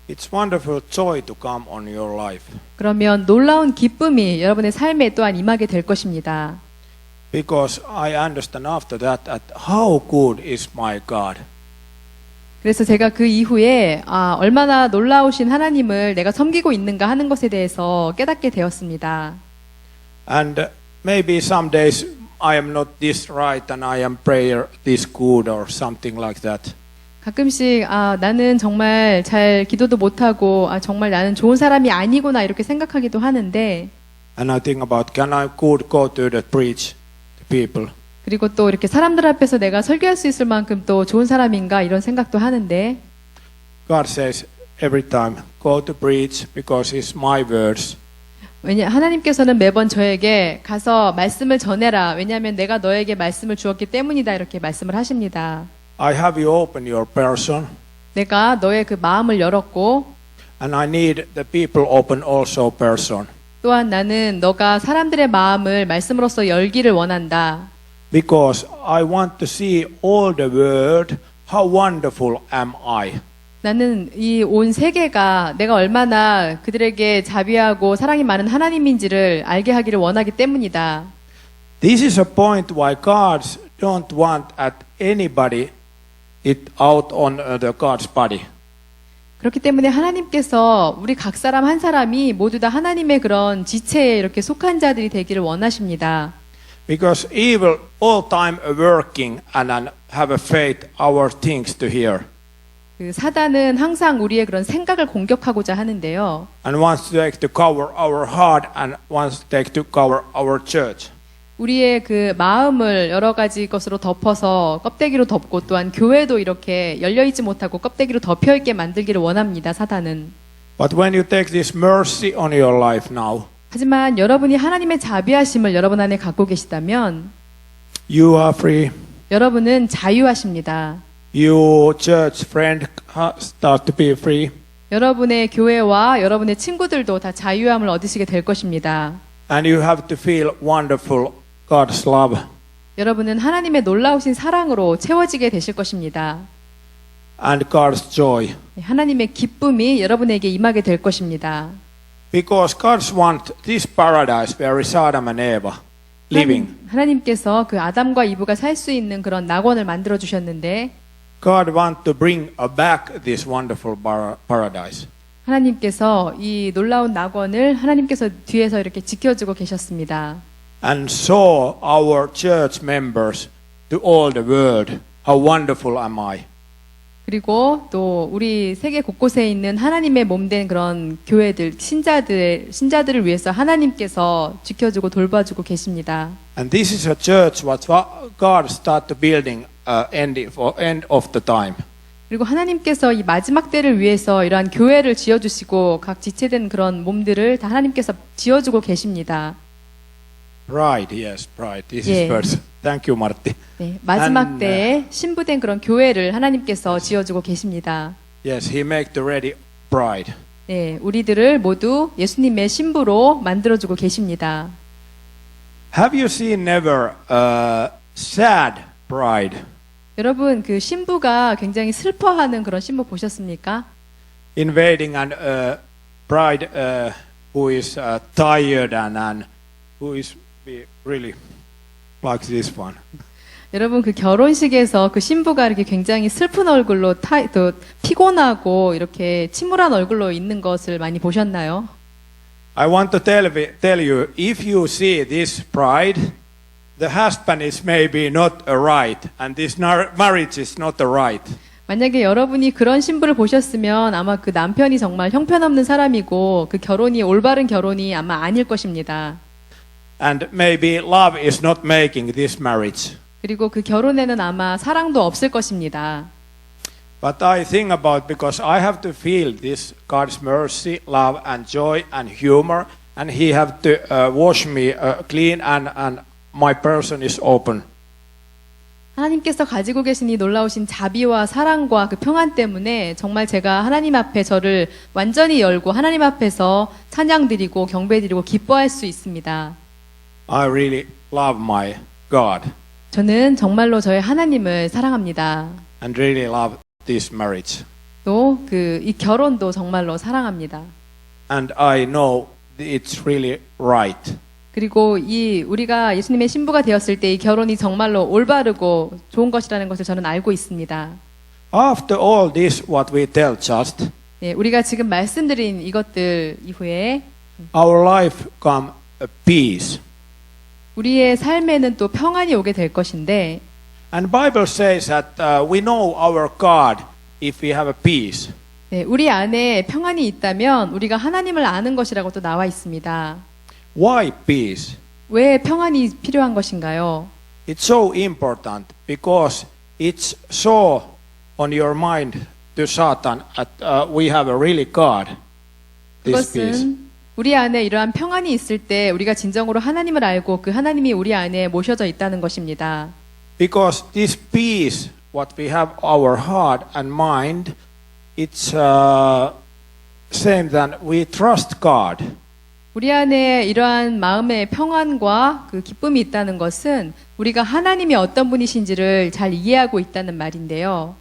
C: it's wonderful joy to come on your life.
B: 그러면 놀라운 기쁨이 여러분의 삶에 또한 임하게 될 것입니다.
C: Because I understand after that how good is my God.
B: 그래서 제가 그 이후에 얼마나 놀라우신 하나님을 내가 섬기고 있는가 하는 것에 대해서 깨닫게 되었습니다.
C: And maybe some days I am not this right and I am prayer this good or something like that.
B: 가끔씩 나는 정말 잘 기도도 못하고 정말 나는 좋은 사람이 아니구나 이렇게 생각하기도 하는데
C: And I think about can I good go to the preach to people.
B: 그리고 또 이렇게 사람들 앞에서 내가 설교할 수 있을 만큼 또 좋은 사람인가 이런 생각도 하는데
C: God says every time go to preach because it's my words.
B: 왜냐 하나님께서는 매번 저에게 가서 말씀을 전해라. 왜냐하면 내가 너에게 말씀을 주었기 때문이다 이렇게 말씀을 하십니다.
C: I have you open your person
B: 내가 너의 그 마음을 열었고
C: and I need the people open also person.
B: 또한 나는 너가 사람들의 마음을 말씀으로써 열기를 원한다.
C: Because I want to see all the world how wonderful am I.
B: 나는 이 온 세계가 내가 얼마나 그들에게 자비하고 사랑이 많은 하나님인지를 알게 하기를 원하기 때문이다.
C: This is a point why God don't want at anybody it out on the God's body.
B: 그렇기 때문에 하나님께서 우리 각 사람 한 사람이 모두 다 하나님의 그런 지체에 이렇게 속한 자들이 되기를 원하십니다.
C: Because evil all time working and have a faith our things to hear.
B: 그 사단은 항상 우리의 그런 생각을 공격하고자 하는데요.
C: And wants to take to cover our heart and wants to take to cover our church.
B: 우리의 그 마음을 여러 가지 것으로 덮어서 껍데기로 덮고 또한 교회도 이렇게 열려있지 못하고 껍데기로 덮여있게 만들기를 원합니다. 사단은.
C: But when you take this mercy on your life now,
B: 하지만 여러분이 하나님의 자비하심을 여러분 안에 갖고 계시다면
C: you are free.
B: 여러분은 자유하십니다.
C: Your church friend start to be free.
B: 여러분의 교회와 여러분의 친구들도 다 자유함을 얻으시게 될 것입니다.
C: And you have to feel wonderful God's love.
B: 여러분은 하나님의 놀라우신 사랑으로 채워지게 되실 것입니다.
C: And God's joy.
B: 하나님의 기쁨이 여러분에게 임하게 될 것입니다.
C: Because God wants this paradise where Adam and Eve living.
B: 하나님께서 그 아담과 이브가 살 수 있는 그런 낙원을 만들어 주셨는데
C: God wants to bring back this wonderful paradise.
B: 하나님께서 이 놀라운 낙원을 하나님께서 뒤에서 이렇게 지켜주고 계셨습니다.
C: And show our church members to all the world how wonderful am I.
B: 그리고 또 우리 세계 곳곳에 있는 하나님의 몸된 그런 교회들, 신자들을 위해서 하나님께서 지켜주고 돌봐주고 계십니다.
C: And this is a church what God start building end of the time.
B: 그리고 하나님께서 이 마지막 때를 위해서 이러한 교회를 지어주시고 각 지체된 그런 몸들을 다 하나님께서 지어주고 계십니다.
C: Bride, yes, bride. This
B: 예.
C: is verse. Thank you, Martti.
B: 네, 마지막
C: And,
B: 때에 신부된 그런 교회를 하나님께서 지어주고 계십니다.
C: Yes, He make the ready bride.
B: 네, 우리들을 모두 예수님의 신부로 만들어주고 계십니다.
C: Have you seen never a sad bride?
B: 여러분, 그 신부가 굉장히 슬퍼하는 그런 신부 보셨습니까?
C: In wedding and bride who is tired and who is really like this one.
B: 여러분, 그 결혼식에서 그 신부가 이렇게 굉장히 슬픈 얼굴로 또 피곤하고 이렇게 침울한 얼굴로 있는 것을 많이 보셨나요?
C: I want to tell you, if you see this bride, the husband is maybe not right, and this marriage is not right.
B: 만약에 여러분이 그런 신부를 보셨으면 아마 그 남편이 정말 형편없는 사람이고 그 결혼이 올바른 결혼이 아마 아닐 것입니다.
C: And maybe love is not making this marriage.
B: 그리고 그 결혼에는 아마 사랑도 없을 것입니다.
C: But I think about because I have to feel this God's mercy, love and joy and humor and he have to wash me clean and my person is open.
B: 하나님께서 가지고 계신 이 놀라우신 자비와 사랑과 그 평안 때문에 정말 제가 하나님 앞에 저를 완전히 열고 하나님 앞에서 찬양드리고 경배드리고 기뻐할 수 있습니다.
C: I really love my God
B: 저는 정말로 저의 하나님을 사랑합니다.
C: and really love this marriage.
B: 또 이 결혼도 정말로 사랑합니다.
C: And I know it's really right.
B: 그리고 우리가 예수님의 신부가 되었을 때 이 결혼이 정말로 올바르고 좋은 것이라는 것을 저는 알고 있습니다.
C: After all this what we tell just,
B: 네, 우리가 지금 말씀드린 이것들 이후에
C: our life come a peace.
B: 우리의 삶에는 또 평안이 오게 될 것인데
C: And Bible says that we know our God if we have a peace.
B: 네, 우리 안에 평안이 있다면 우리가 하나님을 아는 것이라고 또 나와 있습니다.
C: Why peace?
B: 왜 평안이 필요한 것인가요?
C: It's so important because it's so on your mind to Satan that we have a really God. This peace.
B: 그것은 우리 안에 이러한 평안이 있을 때 우리가 진정으로 하나님을 알고 그 하나님이 우리 안에 모셔져 있다는 것입니다.
C: Because this peace, what we have our heart and mind, it's same than we trust God.
B: 우리 안에 이러한 마음의 평안과 그 기쁨이 있다는 것은 우리가 하나님이 어떤 분이신지를 잘 이해하고 있다는 말인데요.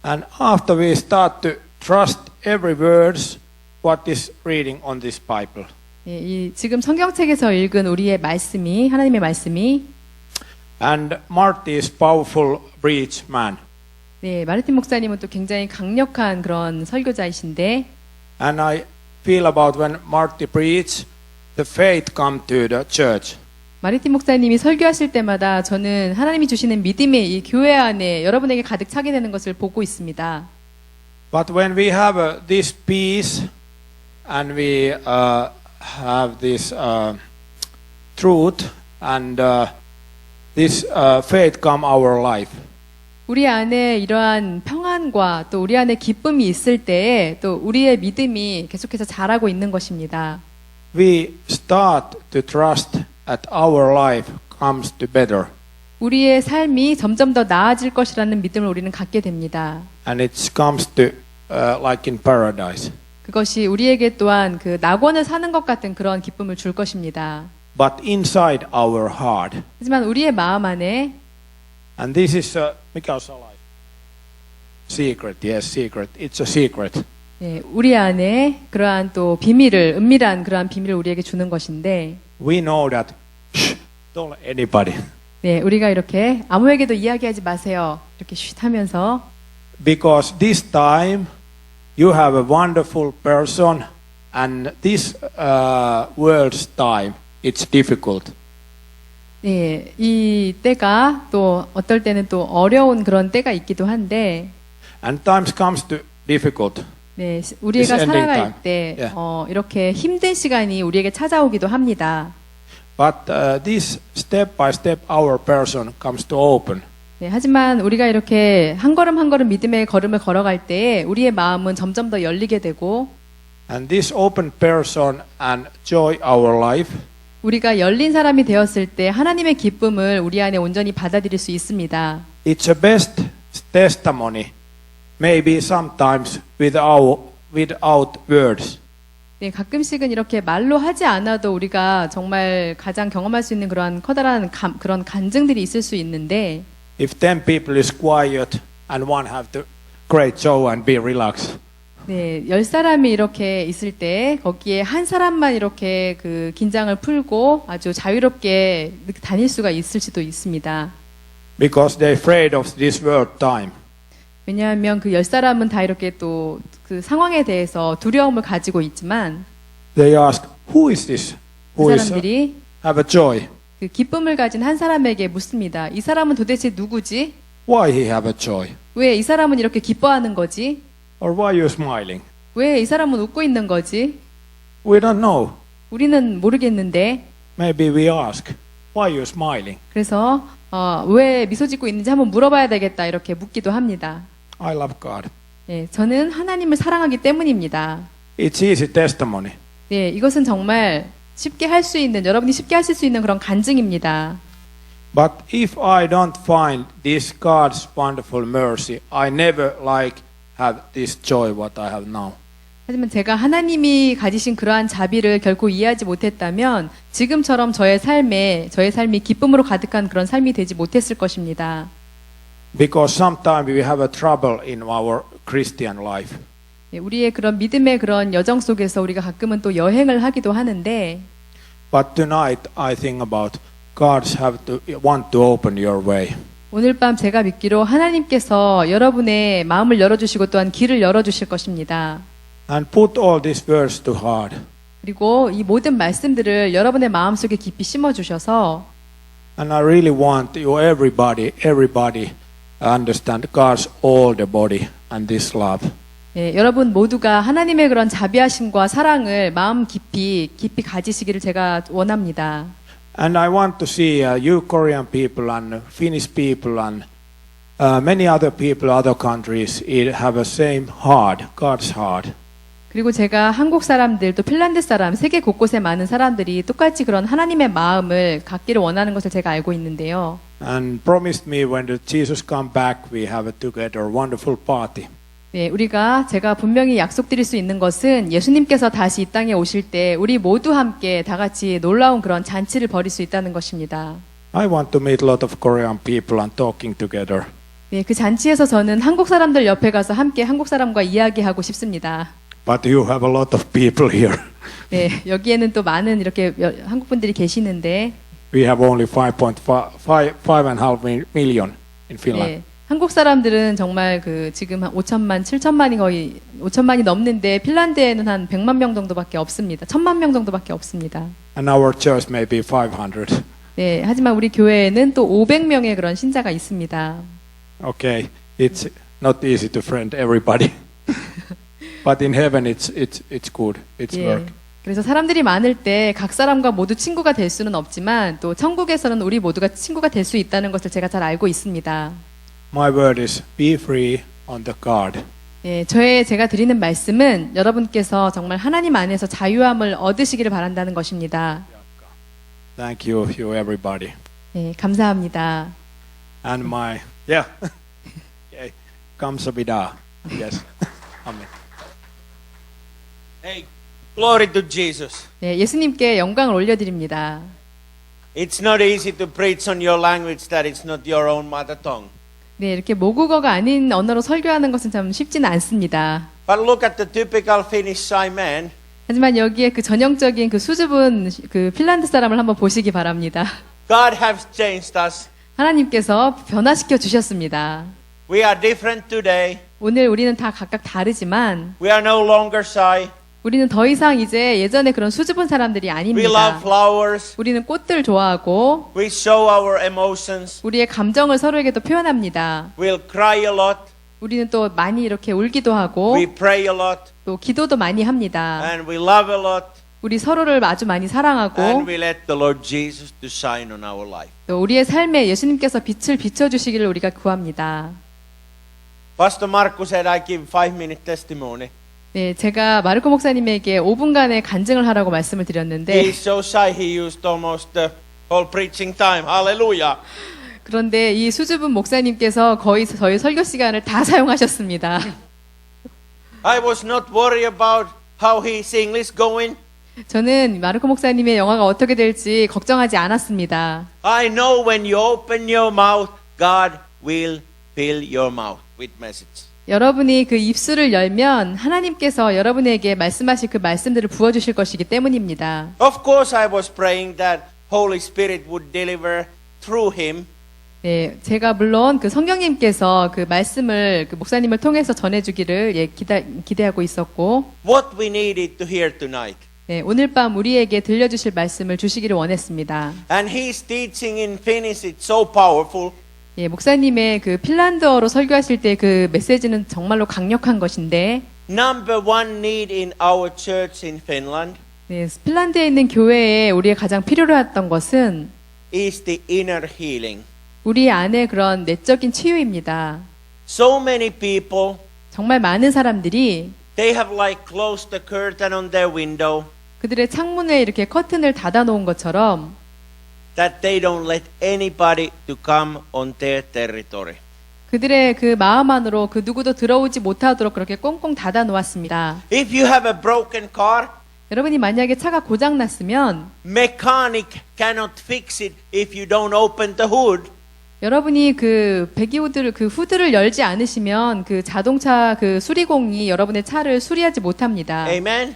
C: And after we start to trust every words what is reading on this Bible.
B: 예, 지금 성경책에서 읽은 우리의 말씀이 하나님의 말씀이
C: And Marty is powerful preach man.
B: 네, 마르틴 목사님은 또 굉장히 강력한 그런 설교자이신데
C: And I feel about when Marty preach, the faith come to the church.
B: 마르틴 목사님이 설교하실 때마다 저는 하나님이 주시는 믿음이 이 교회 안에 여러분에게 가득 차게 되는 것을 보고 있습니다.
C: But when we have this peace and we have this truth and this faith come our life.
B: 우리 안에 이러한 평안과 또 우리 안에 기쁨이 있을 때에 또 우리의 믿음이 계속해서 자라고 있는 것입니다.
C: We start to trust that our life comes to better.
B: 우리의 삶이 점점 더 나아질 것이라는 믿음을 우리는 갖게 됩니다.
C: And it comes to like in paradise.
B: 그것이 우리에게 또한 그 낙원을 사는 것 같은 그런 기쁨을 줄 것입니다.
C: But inside our heart.
B: 하지만 우리의 마음 안에
C: And this is mikä on salai? Secret, yes, secret. It's a secret.
B: 네, 우리 안에 그러한 또 비밀을 은밀한 그러한 비밀을 우리에게 주는 것인데
C: We know that. Shh, don't let anybody.
B: 네, 우리가 이렇게 아무에게도 이야기하지 마세요. 이렇게 쉿 하면서
C: Because this time you have a wonderful person and this world's time it's difficult.
B: 네, 이 때가 또 어떨 때는 또 어려운 그런 때가 있기도 한데
C: And times comes to difficult.
B: 네,
C: This
B: 우리가
C: ending
B: 살아갈
C: time.
B: 때
C: Yeah.
B: 이렇게 힘든 시간이 우리에게 찾아오기도 합니다.
C: But this step by step our person comes to open.
B: 네, 하지만 우리가 이렇게 한 걸음 한 걸음 믿음의 걸음을 걸어갈 때 우리의 마음은 점점 더 열리게 되고
C: And this open person and joy our life.
B: 우리가 열린 사람이 되었을 때 하나님의 기쁨을 우리 안에 온전히 받아들일 수 있습니다.
C: It's a best testimony. Maybe sometimes without words.
B: 네, 가끔씩은 이렇게 말로 하지 않아도 우리가 정말 가장 경험할 수 있는 그런 커다란 그런 간증들이 있을 수 있는데
C: If 10 people is quiet and one have to great show and be relaxed.
B: 네, 10사람이 이렇게 있을 때 거기에 한 사람만 이렇게 그 긴장을 풀고 아주 자유롭게 다닐 수가 있을 수도 있습니다.
C: Because they're afraid of this world time.
B: 왜냐하면 그 10사람은 다 이렇게 또 그 상황에 대해서 두려움을 가지고 있지만
C: They ask, who is this?
B: 그
C: Who is
B: 사람들이
C: have a joy?
B: 그 기쁨을 가진 한 사람에게 묻습니다. 이 사람은 도대체 누구지?
C: Why he have a joy?
B: 왜 이 사람은 이렇게 기뻐하는 거지?
C: Or why you smiling?
B: 왜 이 사람은 웃고 있는 거지?
C: We don't know.
B: 우리는 모르겠는데.
C: Maybe we ask, why you smiling?
B: 그래서 왜 미소 짓고 있는지 한번 물어봐야 되겠다 이렇게 묻기도 합니다.
C: I love God.
B: 예, 저는 하나님을 사랑하기 때문입니다.
C: It's easy testimony.
B: 예, 이것은 정말 쉽게 할 수 있는, 여러분이 쉽게 하실 수 있는 그런 간증입니다.
C: But if I don't find this God's wonderful mercy, I never have this joy what I have now.
B: 하지만 제가 하나님이 가지신 그러한 자비를 결코 이해하지 못했다면 지금처럼 저의 삶이 기쁨으로 가득한 그런 삶이 되지 못했을 것입니다.
C: Because sometimes we have a trouble in our Christian life.
B: 예, 우리의 그런 믿음의 그런 여정 속에서 우리가 가끔은 또 여행을 하기도 하는데
C: But tonight I think about God's want to open your way.
B: 오늘 밤 제가 믿기로 하나님께서 여러분의 마음을 열어주시고 또한 길을 열어주실 것입니다.
C: And put all these words to heart.
B: 그리고 이 모든 말씀들을 여러분의 마음속에 깊이 심어주셔서
C: And I really want you, everybody understand God's all the body and this love.
B: 예, 여러분 모두가 하나님의 그런 자비하심과 사랑을 마음 깊이 가지시기를 제가 원합니다.
C: And I want to see you Korean people and Finnish people and many other people, other countries, have a same heart, God's heart.
B: 그리고 제가 한국 사람들 또 핀란드 사람 세계 곳곳에 많은 사람들이 똑같이 그런 하나님의 마음을 갖기를 원하는 것을 제가 알고 있는데요.
C: And promised me when Jesus come back, we have a together wonderful party.
B: 네, 제가 분명히 약속드릴 수 있는 것은 예수님께서 다시 이 땅에 오실 때 우리 모두 함께 다 같이 놀라운 그런 잔치를 벌일 수 있다는 것입니다.
C: I want to meet a lot of Korean people and talking together.
B: 네, 그 잔치에서 저는 한국 사람들 옆에 가서 함께 한국 사람과 이야기하고 싶습니다.
C: But you have a lot of people here.
B: 네, 여기에는 또 많은 이렇게 한국 분들이 계시는데
C: We have only 5.5 million in Finland.
B: 네, 한국 사람들은 정말 지금 한 5천만, 7천만이 거의 5천만이 넘는데 핀란드에는 한 100만 명 정도밖에 없습니다. 1,000만 명 정도밖에 없습니다.
C: And our church may be 500.
B: 네, 하지만 우리 교회에는 또 500명의 그런 신자가 있습니다.
C: Okay, it's not easy to friend everybody. But in heaven it's good. It's
B: 예,
C: work.
B: 그래서 사람들이 많을 때 각 사람과 모두 친구가 될 수는 없지만 또 천국에서는 우리 모두가 친구가 될 수 있다는 것을 제가 잘 알고 있습니다.
C: My word is be free on the God.
B: 예, 제가 드리는 말씀은 여러분께서 정말 하나님 안에서 자유함을 얻으시기를 바란다는 것입니다.
C: Thank you everybody.
B: 예, 감사합니다.
C: And okay. 감사합니다. Yes. Amen.
A: Hey, glory to Jesus.
B: 예, 예수님께 영광을 올려드립니다.
A: It's not easy to preach on your language that it's not your own mother tongue.
B: 네, 이렇게 모국어가 아닌 언어로 설교하는 것은 참 쉽지는 않습니다.
A: But look at the typical Finnish shy man.
B: 하지만 여기에 그 전형적인 그 수줍은 그 핀란드 사람을 한번 보시기 바랍니다.
A: God has changed us.
B: 하나님께서 변화시켜 주셨습니다.
A: We are different today.
B: 오늘 우리는 다 각각 다르지만
A: We are no longer shy.
B: 우리는 더 이상 이제 예전에 그런 수줍은 사람들이
A: We
B: 아닙니다.
A: love flowers.
B: 우리는 꽃들 좋아하고
A: We show our emotions.
B: 우리의 감정을 서로에게도 표현합니다.
A: We'll cry a lot.
B: 우리는 또 많이 이렇게 울기도 하고
A: We pray a lot.
B: 또 기도도 많이 합니다.
A: And we love a lot.
B: 우리 서로를 아주 많이 사랑하고
A: And we let the Lord Jesus to shine on our life.
B: 또 우리의 삶에 예수님께서 빛을 비춰주시기를 우리가 구합니다.
A: Pastor Markku said I give 5-minute testimony.
B: 네, 제가 마르코 목사님에게 5분간의 간증을 하라고 말씀을
A: He
B: 드렸는데
A: is so shy he used almost the whole preaching time. Hallelujah.
B: 그런데 이 수줍은 목사님께서 거의 저희 설교 시간을 다 사용하셨습니다.
A: I was not worried about how his English going.
B: 저는 마르코 목사님의 영화가 어떻게 될지 걱정하지 않았습니다.
A: I know when you open your mouth, God will fill your mouth with message.
B: 여러분이 그 입술을 열면 하나님께서 여러분에게 말씀하실 그 말씀들을 부어주실 것이기 때문입니다.
A: Of course, I was praying that Holy Spirit would deliver through him.
B: 네, 제가 물론 그 성령님께서 그 말씀을 그 목사님을 통해서 전해주기를 기대하고 있었고,
A: What we needed to hear tonight.
B: 네, 오늘 밤 우리에게 들려주실 말씀을 주시기를 원했습니다.
A: And his teaching in Finnish is so powerful.
B: 예, 목사님의 그 핀란드어로 설교하실 때 그 메시지는 정말로 강력한 것인데,
A: Number one need in our church in Finland
B: 네, 핀란드에 있는 교회에 우리의 가장 필요로 했던 것은
A: is the inner healing.
B: 우리 안에 그런 내적인 치유입니다.
A: So many people,
B: 정말 많은 사람들이
A: they have like closed the curtain on their window
B: 그들의 창문에 이렇게 커튼을 닫아 놓은 것처럼
A: that they don't let anybody to come on their territory.
B: 그들의 그 마음 안으로 그 누구도 들어오지 못하도록 그렇게 꽁꽁 닫아 놓았습니다.
A: If you have a broken car,
B: 여러분이 만약에 차가 고장 났으면
A: mechanic cannot fix it if you don't open the hood.
B: 여러분이 그 배기후드를 그 후드를 열지 않으시면 그 자동차 그 수리공이 여러분의 차를 수리하지 못합니다.
A: Amen.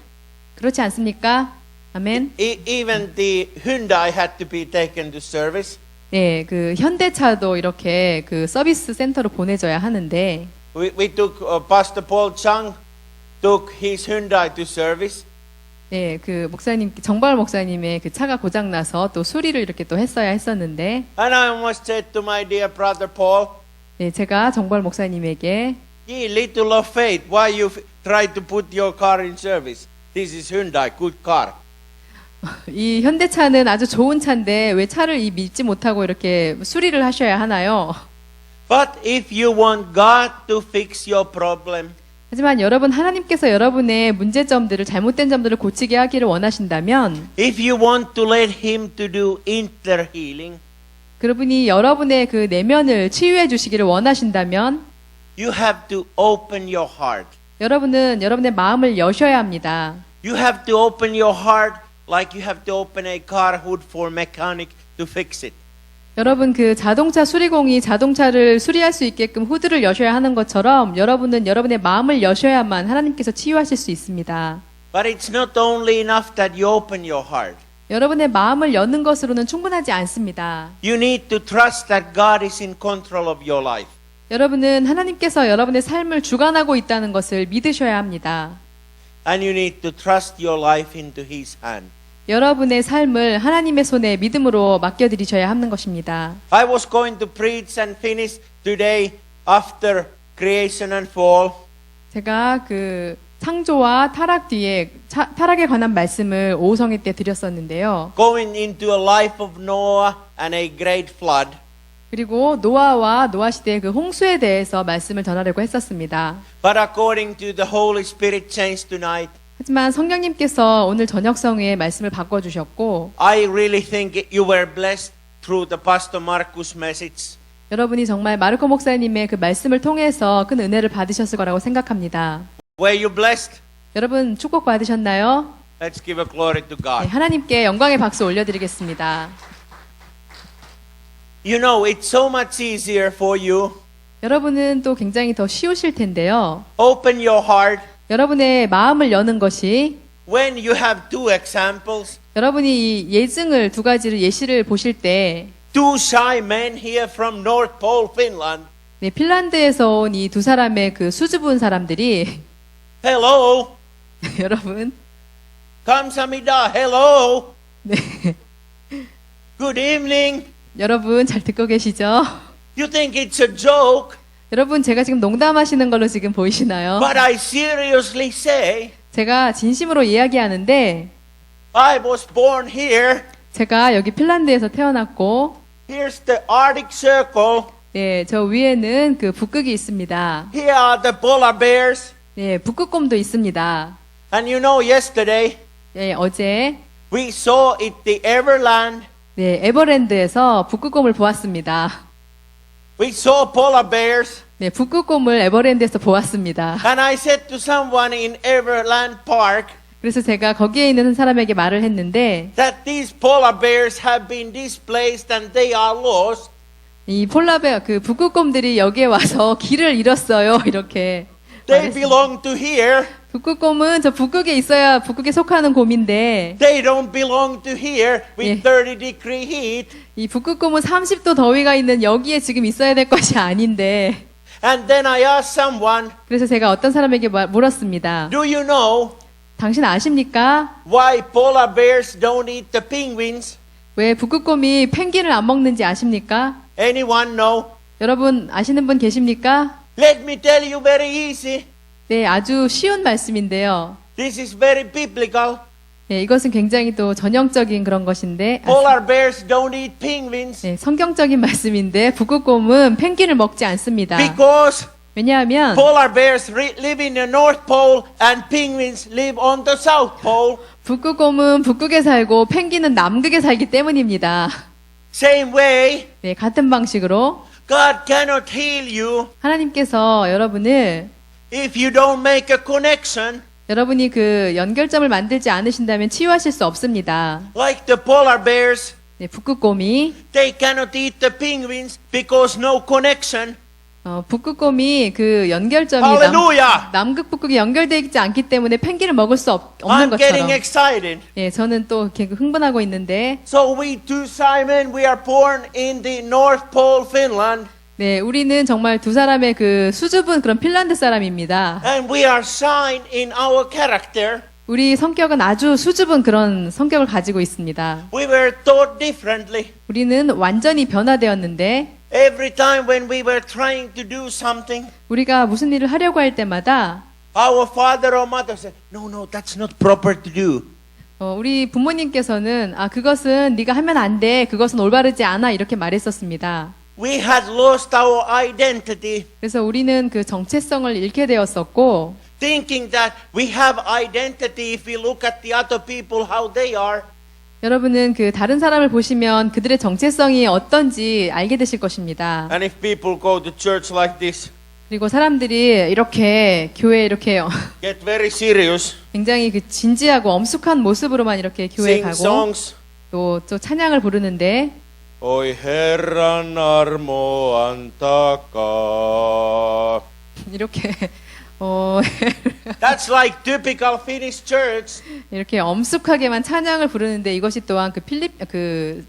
B: 그렇지 않습니까? 아멘.
A: Even the Hyundai had to be taken to service.
B: 네, 그 현대차도 이렇게 그 서비스 센터로 보내줘야 하는데
A: We took Pastor Paul Chang took his Hyundai to service.
B: 네, 그 목사님 정발 목사님의 그 차가 고장 나서 또 수리를 이렇게 또 했어야 했었는데
A: And I almost said to my dear brother Paul,
B: 네, 제가 정발 목사님에게
A: "Ye little of faith, why you try to put your car in service? This is Hyundai, good car."
B: 이 현대차는 아주 좋은 차인데 왜 차를 믿지 못하고 이렇게 수리를 하셔야 하나요?
A: But if you want God to fix your problem,
B: 하지만 여러분 하나님께서 여러분의 문제점들을 잘못된 점들을 고치게 하기를 원하신다면
A: if you want to let Him to do inner healing,
B: 그분이 여러분의 그 내면을 치유해 주시기를 원하신다면
A: you have to open your heart.
B: 여러분은 여러분의 마음을 여셔야 합니다.
A: You have to open your heart like you have to open a car hood for mechanic to fix it.
B: 여러분 그 자동차 수리공이 자동차를 수리할 수 있게끔 후드를 여셔야 하는 것처럼 여러분은 여러분의 마음을 여셔야만 하나님께서 치유하실 수 있습니다.
A: But it's not only enough that you open your heart.
B: 여러분의 마음을 여는 것으로는 충분하지 않습니다.
A: You need to trust that God is in control of your life.
B: 여러분은 하나님께서 여러분의 삶을 주관하고 있다는 것을 믿으셔야 합니다.
A: And you need to trust your life into His hand.
B: 여러분의 삶을 하나님의 손에 믿음으로 맡겨드리셔야 하는 것입니다.
A: I was going to preach and finish today after creation and fall.
B: 제가 그 창조와 타락 뒤에 타락에 관한 말씀을 오후성회 때 드렸었는데요.
A: Going into a life of Noah and a great flood.
B: 그리고 노아와 노아 시대의 그 홍수에 대해서 말씀을 전하려고 했었습니다.
A: But according to the Holy Spirit change tonight,
B: 하지만 성령님께서 오늘 저녁성회에 말씀을 바꿔주셨고
A: I really think you were blessed through the Pastor Marcus message.
B: 여러분이 정말 마르코 목사님의 그 말씀을 통해서 큰 은혜를 받으셨을 거라고 생각합니다.
A: Were you blessed?
B: 여러분 축복 받으셨나요?
A: Let's give a glory to
B: 네,
A: God.
B: 하나님께 영광의 박수 올려드리겠습니다.
A: You know, it's so much easier for you.
B: 여러분은 또 굉장히 더 쉬우실 텐데요.
A: Open your heart
B: 여러분의 마음을 여는 것이
A: when you have two examples.
B: 여러분이 이 예증을 두 가지를 예시를 보실 때
A: Two shy men here from North Pole, Finland.
B: 네, 핀란드에서 온 이 두 사람의 그 수줍은 사람들이
A: Hello.
B: 여러분
A: 감사합니다. Hello.
B: 네,
A: Good evening.
B: 여러분 잘 듣고 계시죠?
A: You think it's a joke,
B: 여러분 제가 지금 농담하시는 걸로 지금 보이시나요?
A: but I seriously say,
B: 제가 진심으로 이야기하는데
A: I was born here.
B: 제가 여기 핀란드에서 태어났고
A: Here's the Arctic Circle.
B: 네, 저 위에는 그 북극이 있습니다.
A: Here are the polar bears.
B: 네, 북극곰도 있습니다.
A: And you know, yesterday
B: 네, 어제
A: we saw it the Everland.
B: 네, 에버랜드에서 북극곰을 보았습니다.
A: We saw polar bears.
B: 네, 북극곰을 에버랜드에서 보았습니다.
A: And I said to someone in Everland Park
B: 그래서 제가 거기에 있는 한 사람에게 말을 했는데
A: that these polar bears have been displaced and they are lost.
B: 이 폴라베어 그 북극곰들이 여기에 와서 길을 잃었어요. 이렇게
A: They
B: 말했습니다.
A: belong to here.
B: 북극곰은 저 북극에 있어야 북극에 속하는 곰인데
A: They don't belong to here with
B: 예.
A: 30-degree heat.
B: 이 북극곰은 30도 더위가 있는 여기에 지금 있어야 될 것이 아닌데
A: And then I asked someone,
B: 그래서 제가 어떤 사람에게 물었습니다.
A: do you know
B: 당신 아십니까?
A: why polar bears don't eat the penguins?
B: 왜 북극곰이 펭귄을 안 먹는지 아십니까?
A: Anyone know?
B: 여러분 아시는 분 계십니까?
A: Let me tell you very easy.
B: 네, 아주 쉬운 말씀인데요.
A: This is very biblical.
B: 네, 이것은 굉장히 또 전형적인 그런 것인데,
A: Polar bears don't eat penguins
B: 네, 성경적인 말씀인데 북극곰은 펭귄을 먹지 않습니다.
A: because
B: 왜냐하면
A: polar bears live in the North Pole and penguins live on the South Pole.
B: 북극곰은 북극에 살고 펭귄은 남극에 살기 때문입니다.
A: Same way,
B: 네, 같은 방식으로
A: God cannot heal you
B: 하나님께서 여러분을
A: if you don't make a connection.
B: 여러분이 그 연결점을 만들지 않으신다면 치유하실 수 없습니다.
A: Like the polar bears,
B: 네, 북극곰이
A: they cannot eat the penguins because no connection.
B: 북극곰이 그 연결점이
A: Hallelujah!
B: 남극 북극이 연결되어 있지 않기 때문에 펭귄을 먹을 수 없는
A: I'm getting
B: 것처럼.
A: excited.
B: 예, 저는 또 이렇게 흥분하고 있는데,
A: So we too, Simon, we are born in the North Pole, Finland,
B: 네, 우리는 정말 두 사람의 그 수줍은 그런 핀란드 사람입니다.
A: and we are signed in our character.
B: 우리 성격은 아주 수줍은 그런 성격을 가지고 있습니다.
A: We were taught differently.
B: 우리는 완전히 변화되었는데,
A: Every time when we were trying to do something,
B: 우리가 무슨 일을 하려고 할 때마다
A: our father or mother said, "No, no, that's not proper to do."
B: 우리 부모님께서는 그것은 네가 하면 안 돼. 그것은 올바르지 않아. 이렇게 말했었습니다.
A: We had lost our identity,
B: 그래서 우리는 그 정체성을 잃게 되었었고,
A: thinking that we have identity if we look at the other people how they are.
B: 여러분은 그 다른 사람을 보시면 그들의 정체성이 어떤지 알게 되실 것입니다.
A: And if people go to church like this,
B: 그리고 사람들이 이렇게 교회에 이렇게
A: get very serious,
B: 굉장히 그 진지하고 엄숙한 모습으로만 이렇게 교회에
A: sing
B: 가고
A: songs.
B: 또 찬양을 부르는데,
A: Oi Herran armo antakaa.
B: 이렇게
A: That's like typical Finnish church.
B: 이렇게 엄숙하게만 찬양을 부르는데 이것이 또한 그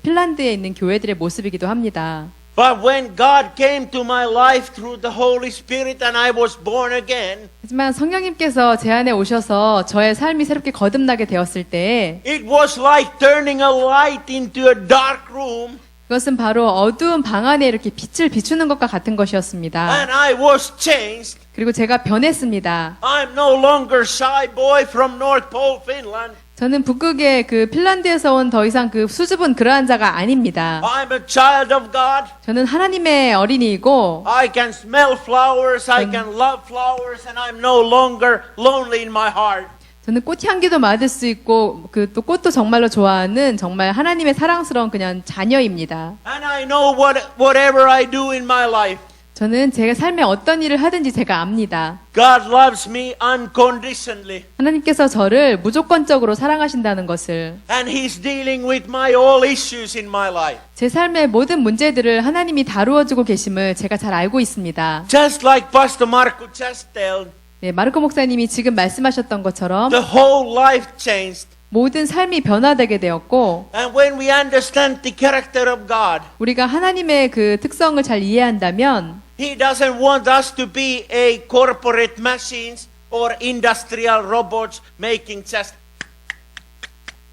B: 핀란드에 있는 교회들의 모습이기도 합니다.
A: But when God came to my life through the Holy Spirit and I was born again,
B: 하지만 성령님께서 제 안에 오셔서 저의 삶이 새롭게 거듭나게 되었을 때
A: it was like turning a light into a dark room,
B: 그것은 바로 어두운 방 안에 이렇게 빛을 비추는 것과 같은 것이었습니다.
A: and I was changed.
B: 그리고 제가 변했습니다.
A: I'm no longer shy boy from North Pole, Finland.
B: 저는 북극의 그 핀란드에서 온 더 이상 그 수줍은 그러한 자가 아닙니다.
A: I'm a child of God.
B: 저는 하나님의 어린이이고
A: I can smell flowers, I can love flowers, and I'm no longer lonely in my heart.
B: 저는 꽃향기도 맡을 수 있고 그 또 꽃도 정말로 좋아하는 정말 하나님의 사랑스러운 그냥 자녀입니다.
A: And I know whatever I do in my life,
B: 저는 제가 삶에 어떤 일을 하든지 제가 압니다.
A: God loves me unconditionally.
B: 하나님께서 저를 무조건적으로 사랑하신다는 것을,
A: And He's dealing with my all issues in my life.
B: 제 삶의 모든 문제들을 하나님이 다루어주고 계심을 제가 잘 알고 있습니다.
A: Just like Pastor Marco just told,
B: 네, 마르코 목사님이 지금 말씀하셨던 것처럼
A: the whole life changed.
B: 모든 삶이 변화되게 되었고,
A: And when we understand the character of God,
B: 우리가 하나님의 그 특성을 잘 이해한다면
A: He doesn't want us to be a corporate machines or industrial robots making just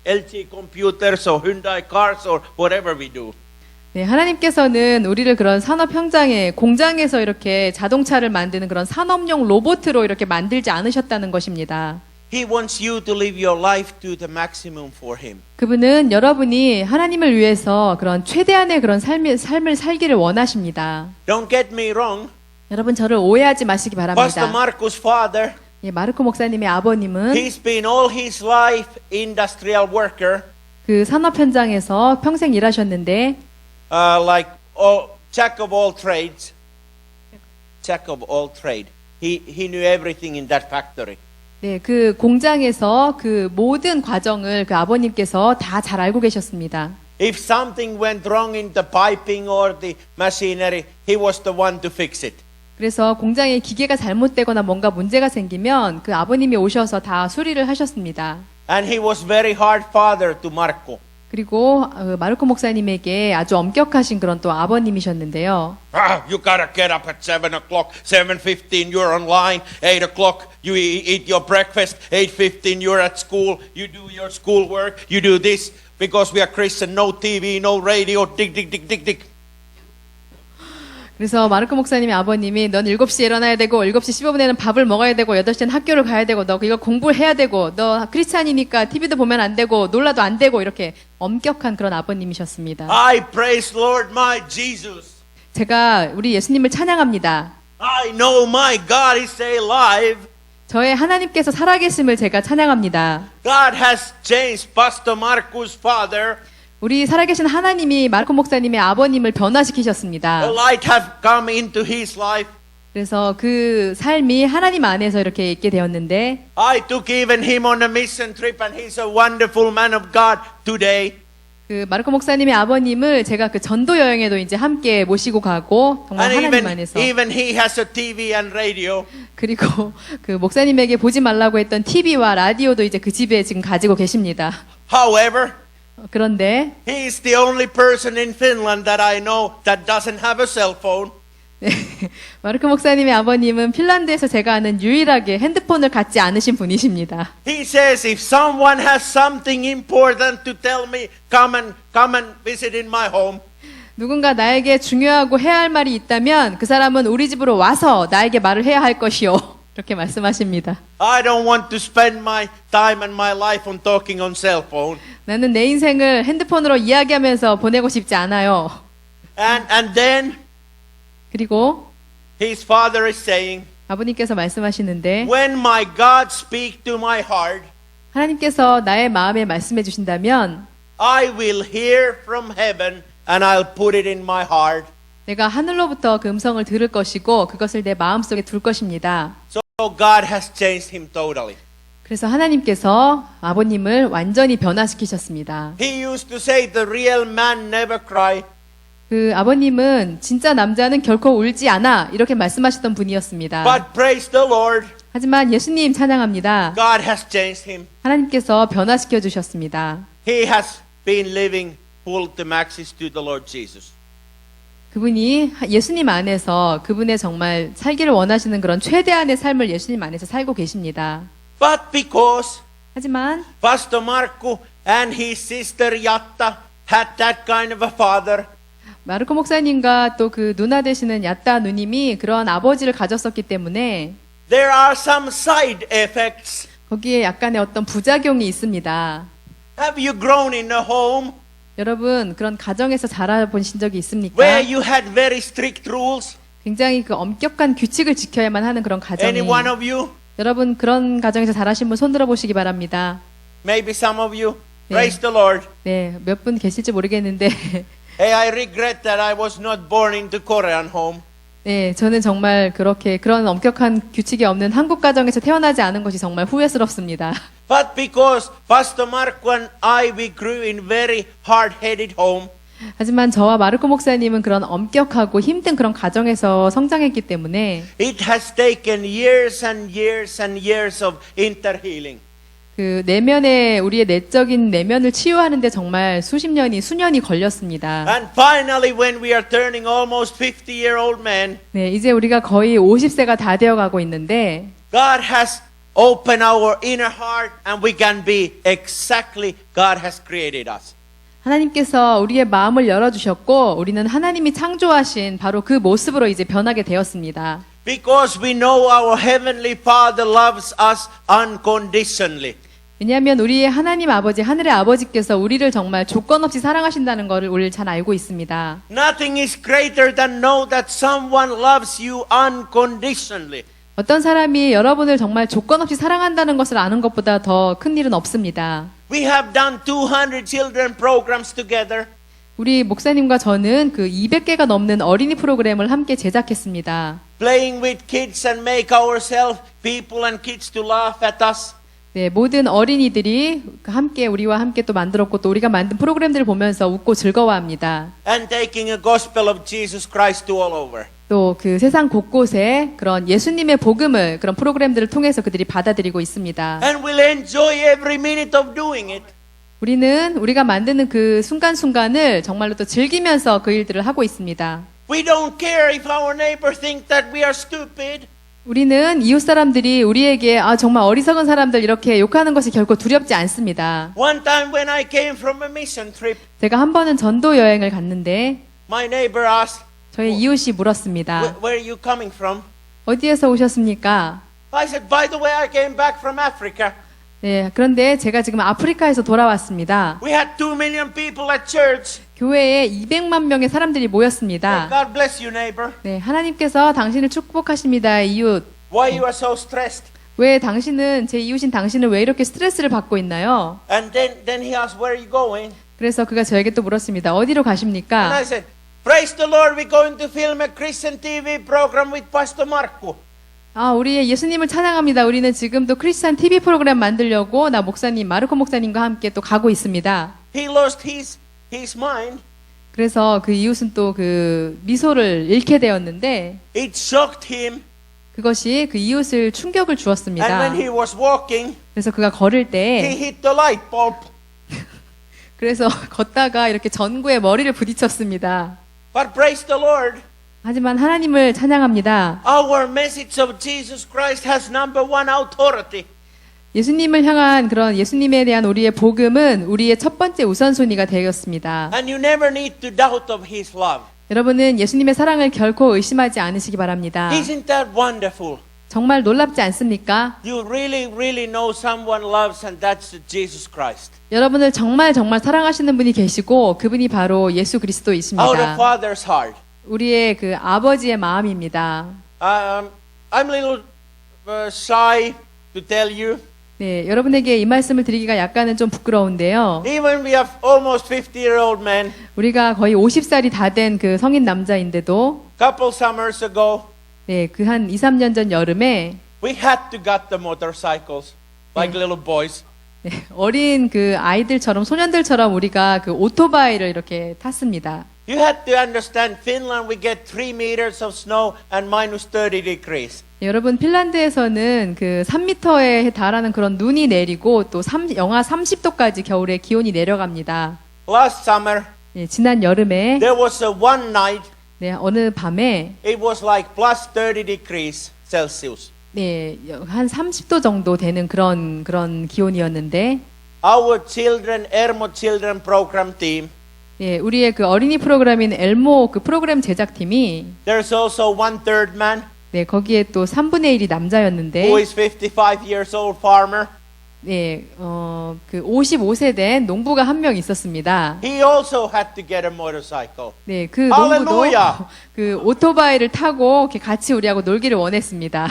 A: LG computers or Hyundai cars or whatever we do.
B: 네, 하나님께서는 우리를 그런 산업 현장에 공장에서 이렇게 자동차를 만드는 그런 산업용 로봇으로 이렇게 만들지 않으셨다는 것입니다.
A: He wants you to live your life to the maximum for Him.
B: 그분은 여러분이 하나님을 위해서 그런 최대한의 그런 삶을 살기를 원하십니다.
A: Don't get me wrong.
B: 여러분 저를 오해하지 마시기
A: Pastor
B: 바랍니다.
A: Marco's father,
B: 예, 마르코 목사님의 아버님은
A: he's been all his life industrial worker,
B: 그 산업 현장에서 평생 일하셨는데
A: like jack of all trades. Jack of all trade. He knew everything in that factory.
B: 네, 그 공장에서 그 모든 과정을 그 아버님께서 다 잘 알고 계셨습니다.
A: If something went wrong in the piping or the machinery, he was the one to fix it.
B: 그래서 공장에 기계가 잘못되거나 뭔가 문제가 생기면 그 아버님이 오셔서 다 수리를 하셨습니다.
A: And he was very hard father to Marco.
B: 그리고 마르코 목사님에게 아주 엄격하신 그런 또 아버님이셨는데요.
A: You gotta get up at 7 o'clock, 7:15 you're online, 8 o'clock you eat your breakfast, 8:15 you're at school, you do your school work, you do this. Because we are Christian, no TV, no radio, dig.
B: 그래서 마르코 목사님의 아버님이 넌 7시에 일어나야 되고 7시 15분에는 밥을 먹어야 되고 8시에는 학교를 가야 되고 너 이거 공부를 해야 되고 너 크리스찬이니까 TV도 보면 안 되고 놀라도 안 되고 이렇게 엄격한 그런 아버님이셨습니다.
A: I praise Lord my Jesus.
B: 제가 우리 예수님을 찬양합니다.
A: I know my God is alive.
B: 저의 하나님께서 살아계심을 제가 찬양합니다.
A: God has changed Pastor Marcus' father.
B: 우리 살아계신 하나님이 마르코 목사님의 아버님을
A: The
B: 변화시키셨습니다.
A: light have come into his life.
B: 그래서 그 삶이 하나님 안에서 이렇게 있게 되었는데
A: I took even him on a mission trip and he's a wonderful man of God today.
B: 그 마르코 목사님의 아버님을 제가 그 전도 여행에도 이제 함께 모시고 가고 정말
A: And
B: 하나님 안에서
A: even he has a TV and radio.
B: 그리고 그 목사님에게 보지 말라고 했던 TV와 라디오도 이제 그 집에 지금 가지고 계십니다.
A: However,
B: 그런데
A: he is the only person in Finland that I know that doesn't have a cell phone.
B: 네, 마르코 목사님의 아버님은 핀란드에서 제가 아는 유일하게 핸드폰을 갖지 않으신 분이십니다.
A: He says if someone has something important to tell me, come and visit in my home.
B: 누군가 나에게 중요하고 해야 할 말이 있다면 그 사람은 우리 집으로 와서 나에게 말을 해야 할 것이요. 이렇게 말씀하십니다.
A: I don't want to spend my time and my life on talking on cell phone.
B: 나는 내 인생을 핸드폰으로 이야기하면서 보내고 싶지 않아요.
A: And then
B: 그리고
A: his father is saying,
B: 아버님께서 말씀하시는데
A: when my God speak to my heart,
B: 하나님께서 나의 마음에 말씀해 주신다면
A: I will hear from heaven and I'll put it in my heart.
B: 내가 하늘로부터 그 음성을 들을 것이고 그것을 내 마음속에 둘 것입니다.
A: So God has changed him totally.
B: 그래서 하나님께서 아버님을 완전히 변화시키셨습니다.
A: He used to say the real man never cry.
B: 그 아버님은 진짜 남자는 결코 울지 않아 이렇게 말씀하셨던 분이었습니다.
A: But praise the Lord,
B: 하지만 예수님 찬양합니다.
A: God has changed him.
B: 하나님께서 변화시켜 주셨습니다.
A: He has been living full to maxis to the Lord Jesus.
B: 그분이 예수님 안에서 그분의 정말 살기를 원하시는 그런 최대한의 삶을 예수님 안에서 살고 계십니다.
A: But because
B: 하지만
A: Pastor Marco and his sister Yatta had that kind of a father,
B: 마르코 목사님과 또 그 누나 되시는 야따 누님이 그런 아버지를 가졌었기 때문에
A: there are some side effects.
B: 거기에 약간의 어떤 부작용이 있습니다.
A: Have you grown in a home
B: 여러분 그런 가정에서 자라보신 적이 있습니까?
A: where you had very strict rules?
B: 굉장히 그 엄격한 규칙을 지켜야만 하는 그런 가정이
A: Any one of you?
B: 여러분 그런 가정에서 자라신 분 손들어 보시기 바랍니다.
A: Maybe some of you.
B: 네.
A: Praise the Lord.
B: 네, 몇 분 계실지 모르겠는데
A: Hey, I regret that I was not born into Korean home.
B: 네, 저는 정말 그렇게 그런 엄격한 규칙이 없는 한국 가정에서 태어나지 않은 것이 정말 후회스럽습니다.
A: But because Pastor Marco and I, we grew in very hard-headed home.
B: 하지만 저와 마르코 목사님은 그런 엄격하고 힘든 그런 가정에서 성장했기 때문에
A: It has taken years and years and years of interhealing.
B: 그 내면의 우리의 내적인 내면을 치유하는데 정말 수년이 걸렸습니다.
A: And finally, when we are turning almost 50-year-old men,
B: 네, 이제 우리가 거의 50세가 다 되어가고 있는데
A: God has opened our inner heart and we can be exactly God has created us.
B: 하나님께서 우리의 마음을 열어주셨고 우리는 하나님이 창조하신 바로 그 모습으로 이제 변하게 되었습니다.
A: Because we know our Heavenly Father loves us unconditionally.
B: 왜냐하면 우리의 하나님 아버지, 하늘의 아버지께서 우리를 정말 조건 없이 사랑하신다는 것을 우리 잘 알고 있습니다.
A: Nothing is greater than know that someone loves you unconditionally.
B: 어떤 사람이 여러분을 정말 조건 없이 사랑한다는 것을 아는 것보다 더 큰 일은 없습니다.
A: We have done 200 children programs together.
B: 우리 목사님과 저는 그 200개가 넘는 어린이 프로그램을 함께 제작했습니다.
A: Playing with kids and make ourselves, people and kids to laugh at us.
B: 네, 모든 어린이들이 함께 우리와 함께 또 만들었고 또 우리가 만든 프로그램들을 보면서 웃고 즐거워합니다.
A: And taking a gospel of Jesus Christ to all over.
B: 또 그 세상 곳곳에 그런 예수님의 복음을 그런 프로그램들을 통해서 그들이 받아들이고 있습니다.
A: And we'll enjoy every minute of doing it.
B: 우리는 우리가 만드는 그 순간순간을 정말로 또 즐기면서 그 일들을 하고 있습니다.
A: We don't care if our neighbor think that we are stupid.
B: 우리는 이웃 사람들이 우리에게 정말 어리석은 사람들 이렇게 욕하는 것이 결코 두렵지 않습니다.
A: One time when I came from a mission trip,
B: 제가 한 번은 전도 여행을 갔는데
A: my neighbor asked,
B: 저의 이웃이 물었습니다.
A: Where are you coming from?
B: 어디에서 오셨습니까?
A: I said, by the way, I came back from Africa.
B: 네, 그런데 제가 지금 아프리카에서 돌아왔습니다.
A: We had 2 million people at church.
B: 교회에 200만 명의 사람들이 모였습니다.
A: God bless you, neighbor.
B: 네, 하나님께서 당신을 축복하십니다, 이웃.
A: Why you are so stressed?
B: 왜 당신은, 제 이웃인 당신은 왜 이렇게 스트레스를 받고 있나요?
A: And then he asked, where are you going?
B: 그래서 그가 저에게 또 물었습니다. 어디로
A: And I
B: 가십니까?
A: said, praise the Lord, we're going to film a Christian TV program with Pastor Marco.
B: 아, 우리의 예수님을 찬양합니다. 우리는 지금도 크리스찬 TV 프로그램 만들려고 나 목사님, 마르코 목사님과 함께 또 가고 있습니다.
A: He lost his mind.
B: 그래서 그 이웃은 또 그 미소를 잃게 되었는데
A: It shocked him.
B: 그것이 그 이웃을 충격을
A: And
B: 주었습니다.
A: when he was walking,
B: 그래서 그가 걸을
A: he
B: 때
A: hit the light bulb.
B: 그래서 걷다가 이렇게 전구에 머리를 부딪혔습니다.
A: But praise the Lord,
B: 하지만 하나님을 찬양합니다.
A: our message of Jesus Christ has number one authority.
B: 예수님을 향한 그런 예수님에 대한 우리의 복음은 우리의 첫 번째 우선순위가 되었습니다.
A: And you never need to doubt of his love.
B: 여러분은 예수님의 사랑을 결코 의심하지 않으시기 바랍니다.
A: Isn't that wonderful?
B: 정말 놀랍지 않습니까?
A: You really know someone loves, and that's Jesus Christ.
B: 여러분을 정말 사랑하시는 분이 계시고 그분이 바로 예수
A: Out of
B: 그리스도이십니다.
A: Father's heart.
B: 우리의 그 아버지의 마음입니다.
A: I'm a little shy to tell you.
B: 네, 여러분에게 이 말씀을 드리기가 약간은 좀 부끄러운데요.
A: Even we have almost 50-year-old men.
B: 우리가 거의 50살이 다 된 그 성인 남자인데도
A: Couple summers ago,
B: 네, 그 한 2, 3년 전 여름에
A: we had to get the motorcycles like little boys.
B: 네, 어린 그 아이들처럼 소년들처럼 우리가 그 오토바이를 이렇게 탔습니다.
A: You had to understand, Finland, we get 3 meters of snow and minus 30 degrees.
B: 네, 여러분 핀란드에서는 그 3m에 달하는 그런 눈이 내리고 또 영하 30도까지 겨울에 기온이 내려갑니다.
A: Last summer,
B: 네, 지난 여름에
A: there was a one night,
B: 네, 어느 밤에
A: it was like plus 30 degrees Celsius.
B: 네, 한 30도 정도 되는 그런 기온이었는데
A: Our children, Ermo Children Program team,
B: 예, 우리의 그 어린이 프로그램인 엘모 그 프로그램 제작팀이
A: there's also 1/3 man
B: 네, 거기에 또 3분의 1이 남자였는데
A: who is 55 years old farmer.
B: 네, 그 55세 된 농부가 한 명 있었습니다.
A: He also had to get a motorcycle.
B: 네, 그 농부도
A: 할렐루야!
B: 그 오토바이를 타고 이렇게 같이 우리하고 놀기를 원했습니다.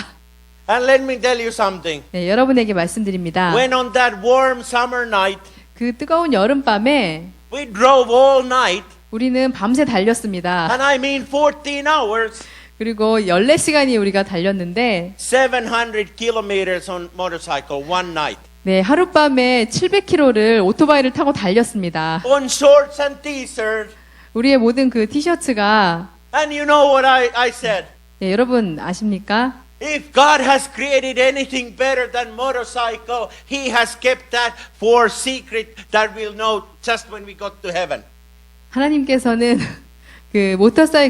A: And let me tell you something.
B: 네, 여러분에게 말씀드립니다.
A: When on that warm summer night,
B: 그 뜨거운 여름밤에
A: we drove all night,
B: 우리는 밤새 달렸습니다.
A: and I mean 14 hours,
B: 그리고 14시간이 우리가 달렸는데
A: 700 kilometers on motorcycle one night.
B: 네, 하룻밤에 700km를 오토바이를 타고 달렸습니다.
A: On shorts and t-shirt.
B: 우리의 모든 그 티셔츠가
A: And you know what I said?
B: 네, 여러분 아십니까?
A: If God has created anything better than motorcycle, He has kept that for secret that we'll know just when we got to heaven.
B: 하나님께서는 그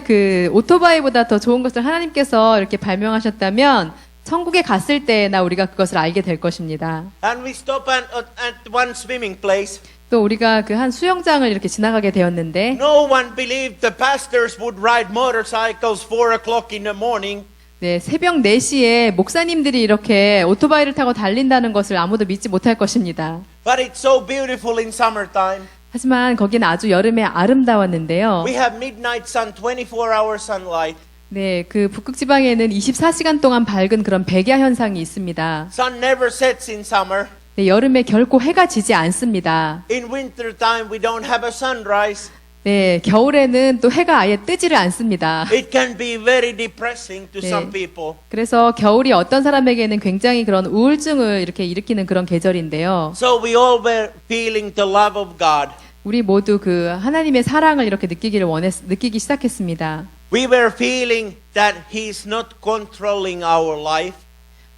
B: 그 오토바이보다 더 좋은 것을 하나님께서 이렇게 발명하셨다면 천국에 갔을 때나 우리가 그것을 알게 될 것입니다.
A: And we stop at one swimming place.
B: 또 우리가 그 한 수영장을 이렇게 지나가게 되었는데
A: No one believed the pastors would ride motorcycles 4 o'clock in the morning.
B: 네, 새벽 4시에 목사님들이 이렇게 오토바이를 타고 달린다는 것을 아무도 믿지 못할 것입니다.
A: But it's so beautiful in summertime.
B: 하지만 거기는 아주 여름에 아름다웠는데요.
A: We have midnight sun, 24-hour sunlight.
B: 네, 그 북극 지방에는 24시간 동안 밝은 그런 백야 현상이 있습니다.
A: Sun never sets in summer.
B: 네, 여름에 결코 해가 지지 않습니다.
A: In winter time, we don't have a sunrise.
B: 네, 겨울에는 또 해가 아예 뜨지를 않습니다.
A: It can be very depressing to
B: 네.
A: some people.
B: 그래서 겨울이 어떤 사람에게는 굉장히 그런 우울증을 이렇게 일으키는 그런 계절인데요.
A: So we all were feeling the love of God.
B: 우리 모두 그 하나님의 사랑을 이렇게 느끼기 시작했습니다.
A: We were feeling that He's not controlling our life.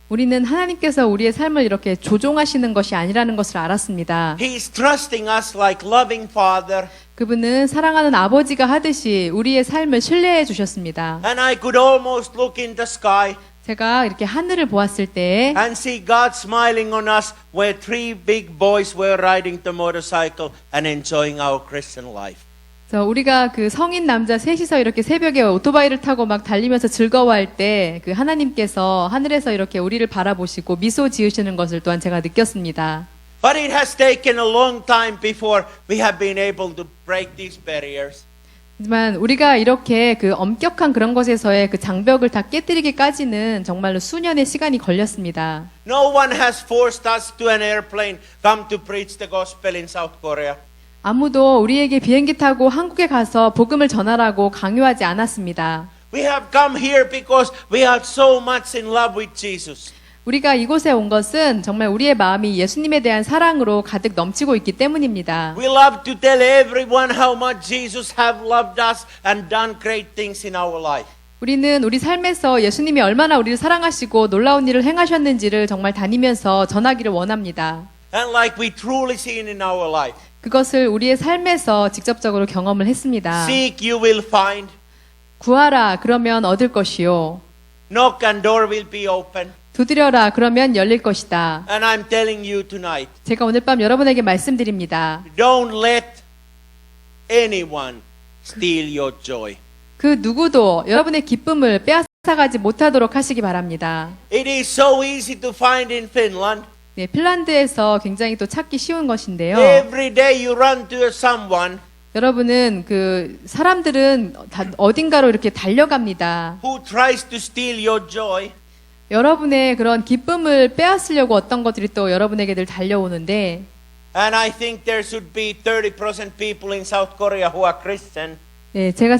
B: 우리는 하나님께서 우리의 삶을 이렇게 조종하시는 것이 아니라는 것을 알았습니다.
A: He's trusting us like loving Father.
B: 그분은 사랑하는 아버지가 하듯이 우리의 삶을 신뢰해 주셨습니다.
A: And I could almost look in the sky
B: 제가 이렇게 하늘을 보았을 때
A: and see God smiling on us where 3 big boys were riding the motorcycle and enjoying our Christian life.
B: 우리가 그 성인 남자 셋이서 이렇게 새벽에 오토바이를 타고 막 달리면서 즐거워할 때 그 하나님께서 하늘에서 이렇게 우리를 바라보시고 미소 지으시는 것을 또한 제가 느꼈습니다.
A: But it has taken a long time before we have been able to break these barriers.
B: 하지만 우리가 이렇게 그 엄격한 그런 것에서의 그 장벽을 다 깨뜨리기까지는 정말로 수년의 시간이 걸렸습니다.
A: No one has forced us to an airplane come to preach the gospel in South Korea.
B: 아무도 우리에게 비행기 타고 한국에 가서 복음을 전하라고 강요하지 않았습니다.
A: We have come here because we are so much in love with Jesus.
B: 우리가 이곳에 온 것은 정말 우리의 마음이 예수님에 대한 사랑으로 가득 넘치고 있기 때문입니다.
A: We love to tell everyone how much Jesus have loved us and done great things in our life.
B: 우리는 우리 삶에서 예수님이 얼마나 우리를 사랑하시고 놀라운 일을 행하셨는지를 정말 다니면서 전하기를 원합니다.
A: And like we truly seen in our life.
B: 그것을 우리의 삶에서 직접적으로 경험을 했습니다.
A: Seek you will find.
B: 구하라 그러면 얻을 것이요.
A: Knock and door will be open.
B: 두드려라 그러면 열릴 것이다.
A: And I'm telling you tonight,
B: 제가 오늘 밤 여러분에게 말씀드립니다.
A: don't let anyone steal your joy.
B: 그 누구도 여러분의 기쁨을 빼앗아가지 못하도록 하시기 바랍니다.
A: It is so easy to find in Finland.
B: 네, 핀란드에서 굉장히 또 찾기 쉬운 것인데요.
A: Every day you run to someone
B: 여러분은 그 사람들은 다 어딘가로 이렇게 달려갑니다.
A: who tries to steal your joy.
B: 여러분의 그런 기쁨을 빼앗으려고 어떤 것들이 또 여러분에게 늘 달려오는데
A: And I think there should be 30% people in South Korea who are Christian.
B: 네, 제가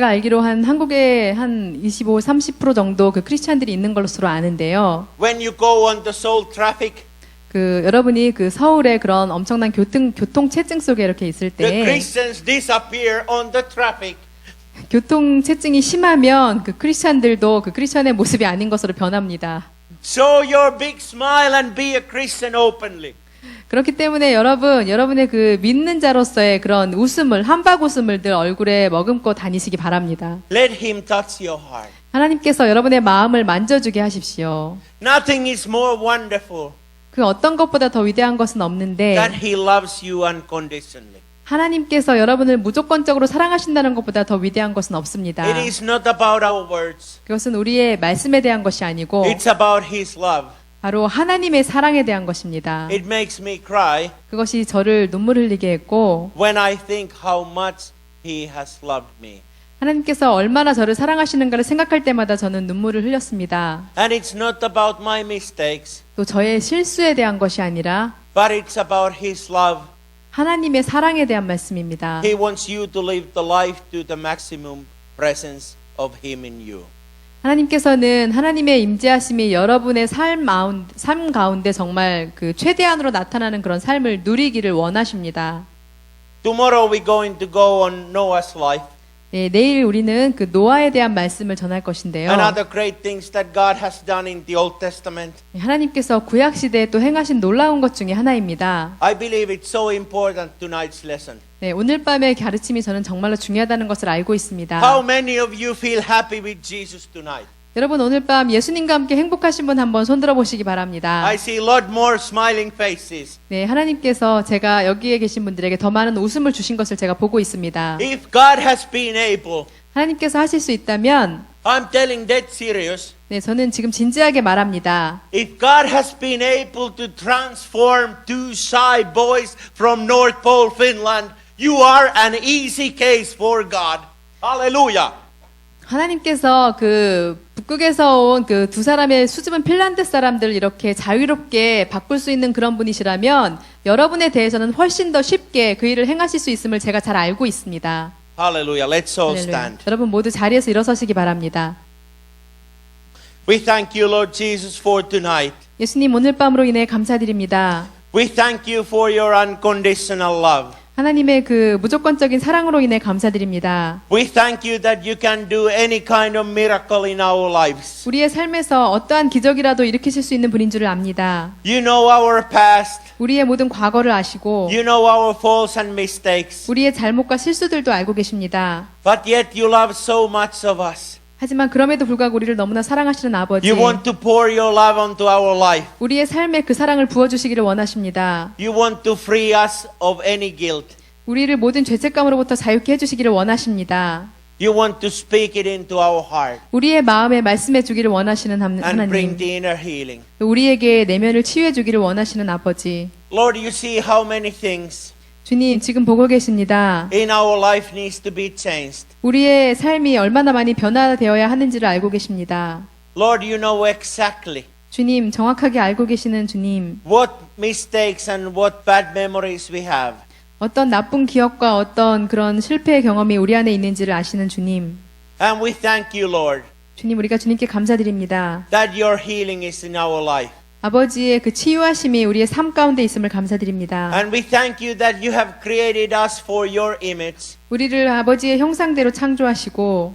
B: 알기로 한 한국에 한 25, 30% 정도 그 크리스찬들이 있는 것으로 아는데요.
A: When you go on the Seoul traffic,
B: 그 여러분이 그 서울의 그런 엄청난 교통체증 속에 이렇게 있을
A: the
B: 때
A: Christians disappear on the traffic.
B: 교통체증이 심하면 그 크리스찬들도 그 크리스찬의 모습이 아닌 것으로 변합니다.
A: Show your big smile and be a Christian openly.
B: 그렇기 때문에 여러분의 그 믿는 자로서의 그런 한박 웃음을 늘 얼굴에 머금고 다니시기 바랍니다.
A: Let him touch your heart.
B: 하나님께서 여러분의 마음을 만져주게 하십시오.
A: Nothing is more wonderful
B: 그 어떤 것보다 더 위대한 것은 없는데
A: that he loves you unconditionally.
B: 하나님께서 여러분을 무조건적으로 사랑하신다는 것보다 더 위대한 것은 없습니다.
A: It is not about our words.
B: 그것은 우리의 말씀에 대한 것이 아니고
A: It's about his love.
B: 바로 하나님의 사랑에 대한 것입니다.
A: It makes me cry
B: 그것이 저를 눈물 흘리게 했고
A: when I think how much he has loved me.
B: 하나님께서 얼마나 저를 사랑하시는가를 생각할 때마다 저는 눈물을 흘렸습니다.
A: And it's not about my mistakes,
B: 또 저의 실수에 대한 것이 아니라
A: but it's about his love.
B: 하나님의 사랑에 대한 말씀입니다.
A: He wants you to live the life to the maximum presence of him in you.
B: 하나님께서는 하나님의 임재하심이 여러분의 삶 가운데 정말 그 최대한으로 나타나는 그런 삶을 누리기를 원하십니다.
A: Tomorrow we're going to go on Noah's life.
B: 네, 내일 우리는 그 노아에 대한 말씀을 전할 것인데요.
A: Another great things that God has done in the Old Testament.
B: 하나님께서 구약 시대에 또 행하신 놀라운 것 중에 하나입니다.
A: I believe it's so important tonight's lesson.
B: 네, 오늘 밤의 가르침이 저는 정말로 중요하다는 것을 알고 있습니다.
A: How many of you feel happy with Jesus tonight?
B: 여러분 오늘 밤 예수님과 함께 행복하신 분 한번 손들어 보시기 바랍니다.
A: I see a lot more smiling faces.
B: 네, 하나님께서 제가 여기에 계신 분들에게 더 많은 웃음을 주신 것을 제가 보고 있습니다.
A: If God has been able,
B: 하나님께서 하실 수 있다면
A: I'm telling that serious.
B: 네, 저는 지금 진지하게 말합니다.
A: If God has been able to transform two shy boys from North Pole, Finland, you are an easy case for God. Hallelujah.
B: 하나님께서 그 북극에서 온 그 두 사람의 수줍은 핀란드 사람들을 이렇게 자유롭게 바꿀 수 있는 그런 분이시라면 여러분에 대해서는 훨씬 더 쉽게 그 일을 행하실 수 있음을 제가 잘 알고 있습니다.
A: Hallelujah. Let's all
B: 할렐루야.
A: stand.
B: 여러분 모두 자리에서 일어서시기 바랍니다.
A: We thank you, Lord Jesus, for tonight.
B: 예수님 오늘 밤으로 인해 감사드립니다.
A: We thank you for your unconditional love.
B: 하나님의 그 무조건적인 사랑으로 인해 감사드립니다.
A: We thank you that you can do any kind of miracle in our lives.
B: 우리의 삶에서 어떠한 기적이라도 일으키실 수 있는 분인 줄을 압니다.
A: You know our past.
B: 우리의 모든 과거를 아시고
A: You know our faults and mistakes.
B: 우리의 잘못과 실수들도 알고 계십니다.
A: But yet you love so much of us.
B: 하지만 그럼에도 불구하고 우리를 너무나 사랑하시는 아버지,
A: You want to pour your love onto our life.
B: 우리의 삶에 그 사랑을 부어주시기를 원하십니다.
A: You want to free us of any guilt.
B: 우리를 모든 죄책감으로부터 자유케 해주시기를 원하십니다.
A: You want to speak it into our heart
B: 우리의 마음에 말씀해 주기를 원하시는
A: and bring
B: 하나님,
A: the inner healing.
B: 우리에게 내면을 치유해 주기를 원하시는 아버지.
A: Lord, you see how many things
B: 주님, 지금 보고 계십니다.
A: in our life needs to be changed.
B: 우리의 삶이 얼마나 많이 변화되어야 하는지를 알고 계십니다.
A: Lord, you know exactly
B: 주님, 정확하게 알고 계시는 주님,
A: what mistakes and what bad memories we have.
B: 어떤 나쁜 기억과 어떤 그런 실패의 경험이 우리 안에 있는지를 아시는 주님.
A: And we thank you, Lord,
B: 주님, 우리가 주님께 감사드립니다.
A: that your healing is in our life.
B: 아버지의 그 치유하심이 우리의 삶 가운데 있음을 감사드립니다.
A: And we thank you that you have created us for your image.
B: 우리를 아버지의 형상대로 창조하시고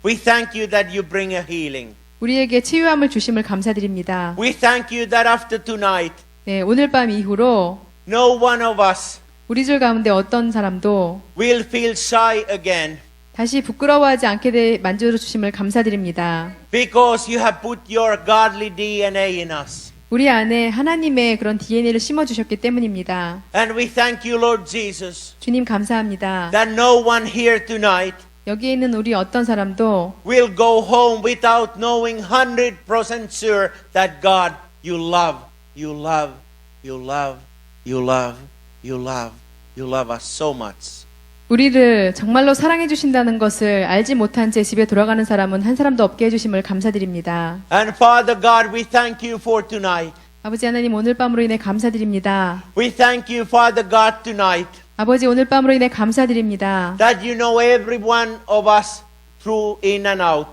A: We thank you that you bring a healing.
B: 우리에게 치유함을 주심을 감사드립니다.
A: We thank you that after tonight,
B: 네, 오늘 밤 이후로
A: no one of us
B: 우리 줄 가운데 어떤 사람도
A: will feel shy again
B: 다시 부끄러워하지 않게 만들어 주심을 감사드립니다.
A: because you have put your godly DNA in us.
B: 우리 안에 하나님의 그런 DNA를 심어 주셨기 때문입니다.
A: And we thank you, Lord Jesus,
B: 주님 감사합니다.
A: that no one here tonight
B: 여기에 있는 우리 어떤 사람도
A: will go home without knowing 100% sure that God, you love, you love, you love, you love, you love, you love us so much.
B: 우리를 정말로 사랑해 주신다는 것을 알지 못한 채 집에 돌아가는 사람은 한 사람도 없게 해주심을 감사드립니다.
A: And Father God, we thank you for tonight.
B: 아버지 하나님, 오늘 밤으로 인해 감사드립니다.
A: We thank you, Father God, tonight,
B: 아버지, 오늘 밤으로 인해 감사드립니다.
A: that you know every one of us through in and out.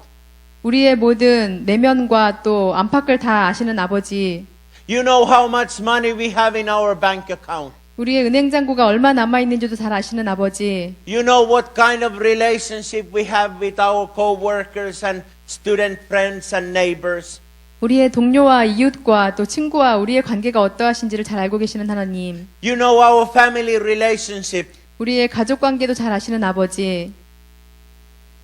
B: 우리의 모든 내면과 또 안팎을 다 아시는 아버지,
A: You know how much money we have in our bank account.
B: 우리의 은행 잔고가 얼마 남아 있는지도 잘 아시는 아버지,
A: You know what kind of relationship we have with our co-workers and student friends and neighbors.
B: 우리의 동료와 이웃과 또 친구와 우리의 관계가 어떠하신지를 잘 알고 계시는 하나님,
A: You know our family relationship.
B: 우리의 가족 관계도 잘 아시는 아버지,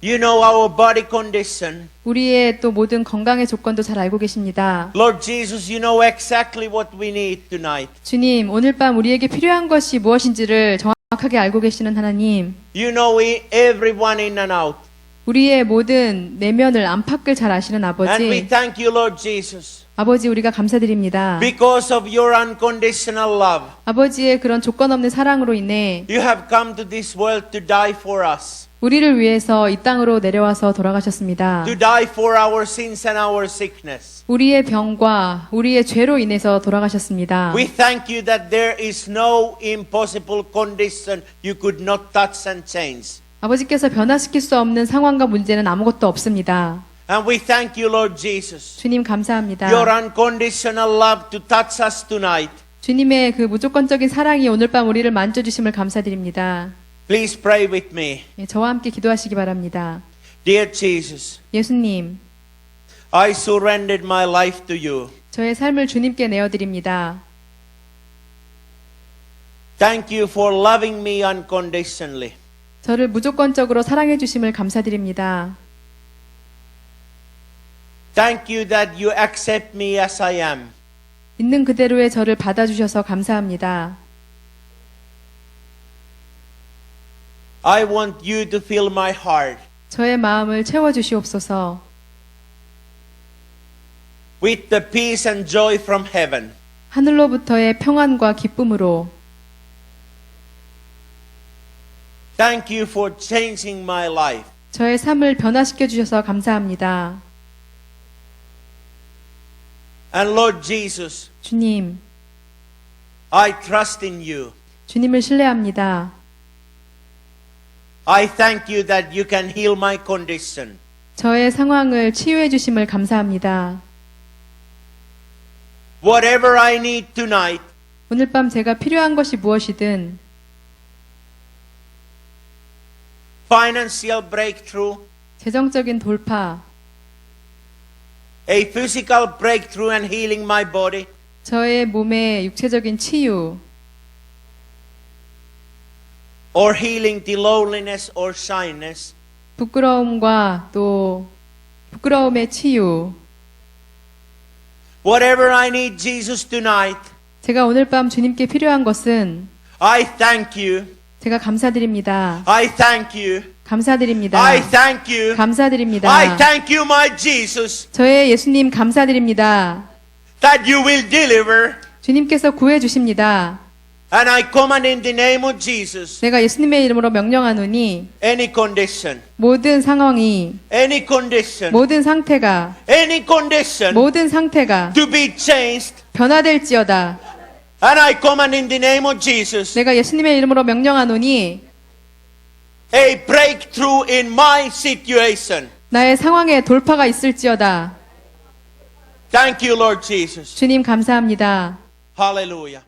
A: You know our body condition.
B: 우리의 또 모든 건강의 조건도 잘 알고 계십니다.
A: Lord Jesus, you know exactly what we need tonight.
B: 주님, 오늘 밤 우리에게 필요한 것이 무엇인지를 정확하게 알고 계시는 하나님,
A: You know everyone in and out.
B: 우리의 모든 내면을 안팎을 잘 아시는
A: And we
B: 아버지,
A: thank you, Lord Jesus,
B: 아버지 우리가 감사드립니다.
A: because of your unconditional love.
B: 아버지의 그런 조건 없는 사랑으로 인해
A: You have come to this world to die for us,
B: 우리를 위해서 이 땅으로 내려와서 돌아가셨습니다.
A: to die for our sins and our sickness.
B: 우리의 병과 우리의 죄로 인해서 돌아가셨습니다.
A: We thank you that there is no impossible condition you could not touch and change.
B: 아버지께서 변화시킬 수 없는 상황과 문제는 아무것도 없습니다.
A: And we thank you, Lord Jesus,
B: 주님 감사합니다.
A: your unconditional love to touch us tonight.
B: 주님의 그 무조건적인 사랑이 오늘 밤 우리를 만져주심을 감사드립니다.
A: Please pray with me.
B: 예, 저와 함께 기도하시기 바랍니다.
A: Dear Jesus,
B: 예수님,
A: I surrendered my life to you.
B: 저의 삶을 주님께 내어드립니다.
A: Thank you for loving me unconditionally.
B: 저를 무조건적으로 사랑해 주심을 감사드립니다.
A: Thank you that you accept me as I am.
B: 있는 그대로의 저를 받아주셔서 감사합니다.
A: I want you to fill my heart
B: 저의 마음을 채워주시옵소서.
A: with the peace and joy from heaven.
B: 하늘로부터의 평안과 기쁨으로
A: Thank you for changing my life.
B: 저의 삶을 변화시켜 주셔서 감사합니다.
A: And Lord Jesus,
B: 주님,
A: I trust in you.
B: 주님을 신뢰합니다.
A: I thank you that you can heal my condition.
B: 저의 상황을 치유해 주심을 감사합니다.
A: Whatever I need tonight,
B: 오늘 밤 제가 필요한 것이 무엇이든
A: financial breakthrough,
B: 재정적인 돌파,
A: a physical breakthrough and healing my body,
B: 저의 몸의 육체적인 치유,
A: or healing the loneliness or shyness,
B: 부끄러움과 또 부끄러움의 치유,
A: whatever I need, Jesus, tonight,
B: 제가 오늘 밤 주님께 필요한 것은
A: I thank you
B: 제가 감사드립니다.
A: I thank you.
B: 감사드립니다.
A: I thank you.
B: 감사드립니다.
A: I thank you, my Jesus,
B: 저의 예수님 감사드립니다.
A: that you will deliver.
B: 주님께서 구해 주십니다.
A: And I command in the name of Jesus,
B: 내가 예수님의 이름으로 명령하노니
A: any condition,
B: 모든 상황이
A: any condition,
B: 모든 상태가
A: any condition
B: 모든 상태가
A: to be changed.
B: 변화될지어다.
A: And I command in the name of Jesus,
B: 내가 예수님의 이름으로 명령하노니
A: a breakthrough in my situation.
B: 나의 상황에 돌파가 있을지어다.
A: Thank you, Lord Jesus.
B: 주님 감사합니다.
A: Hallelujah.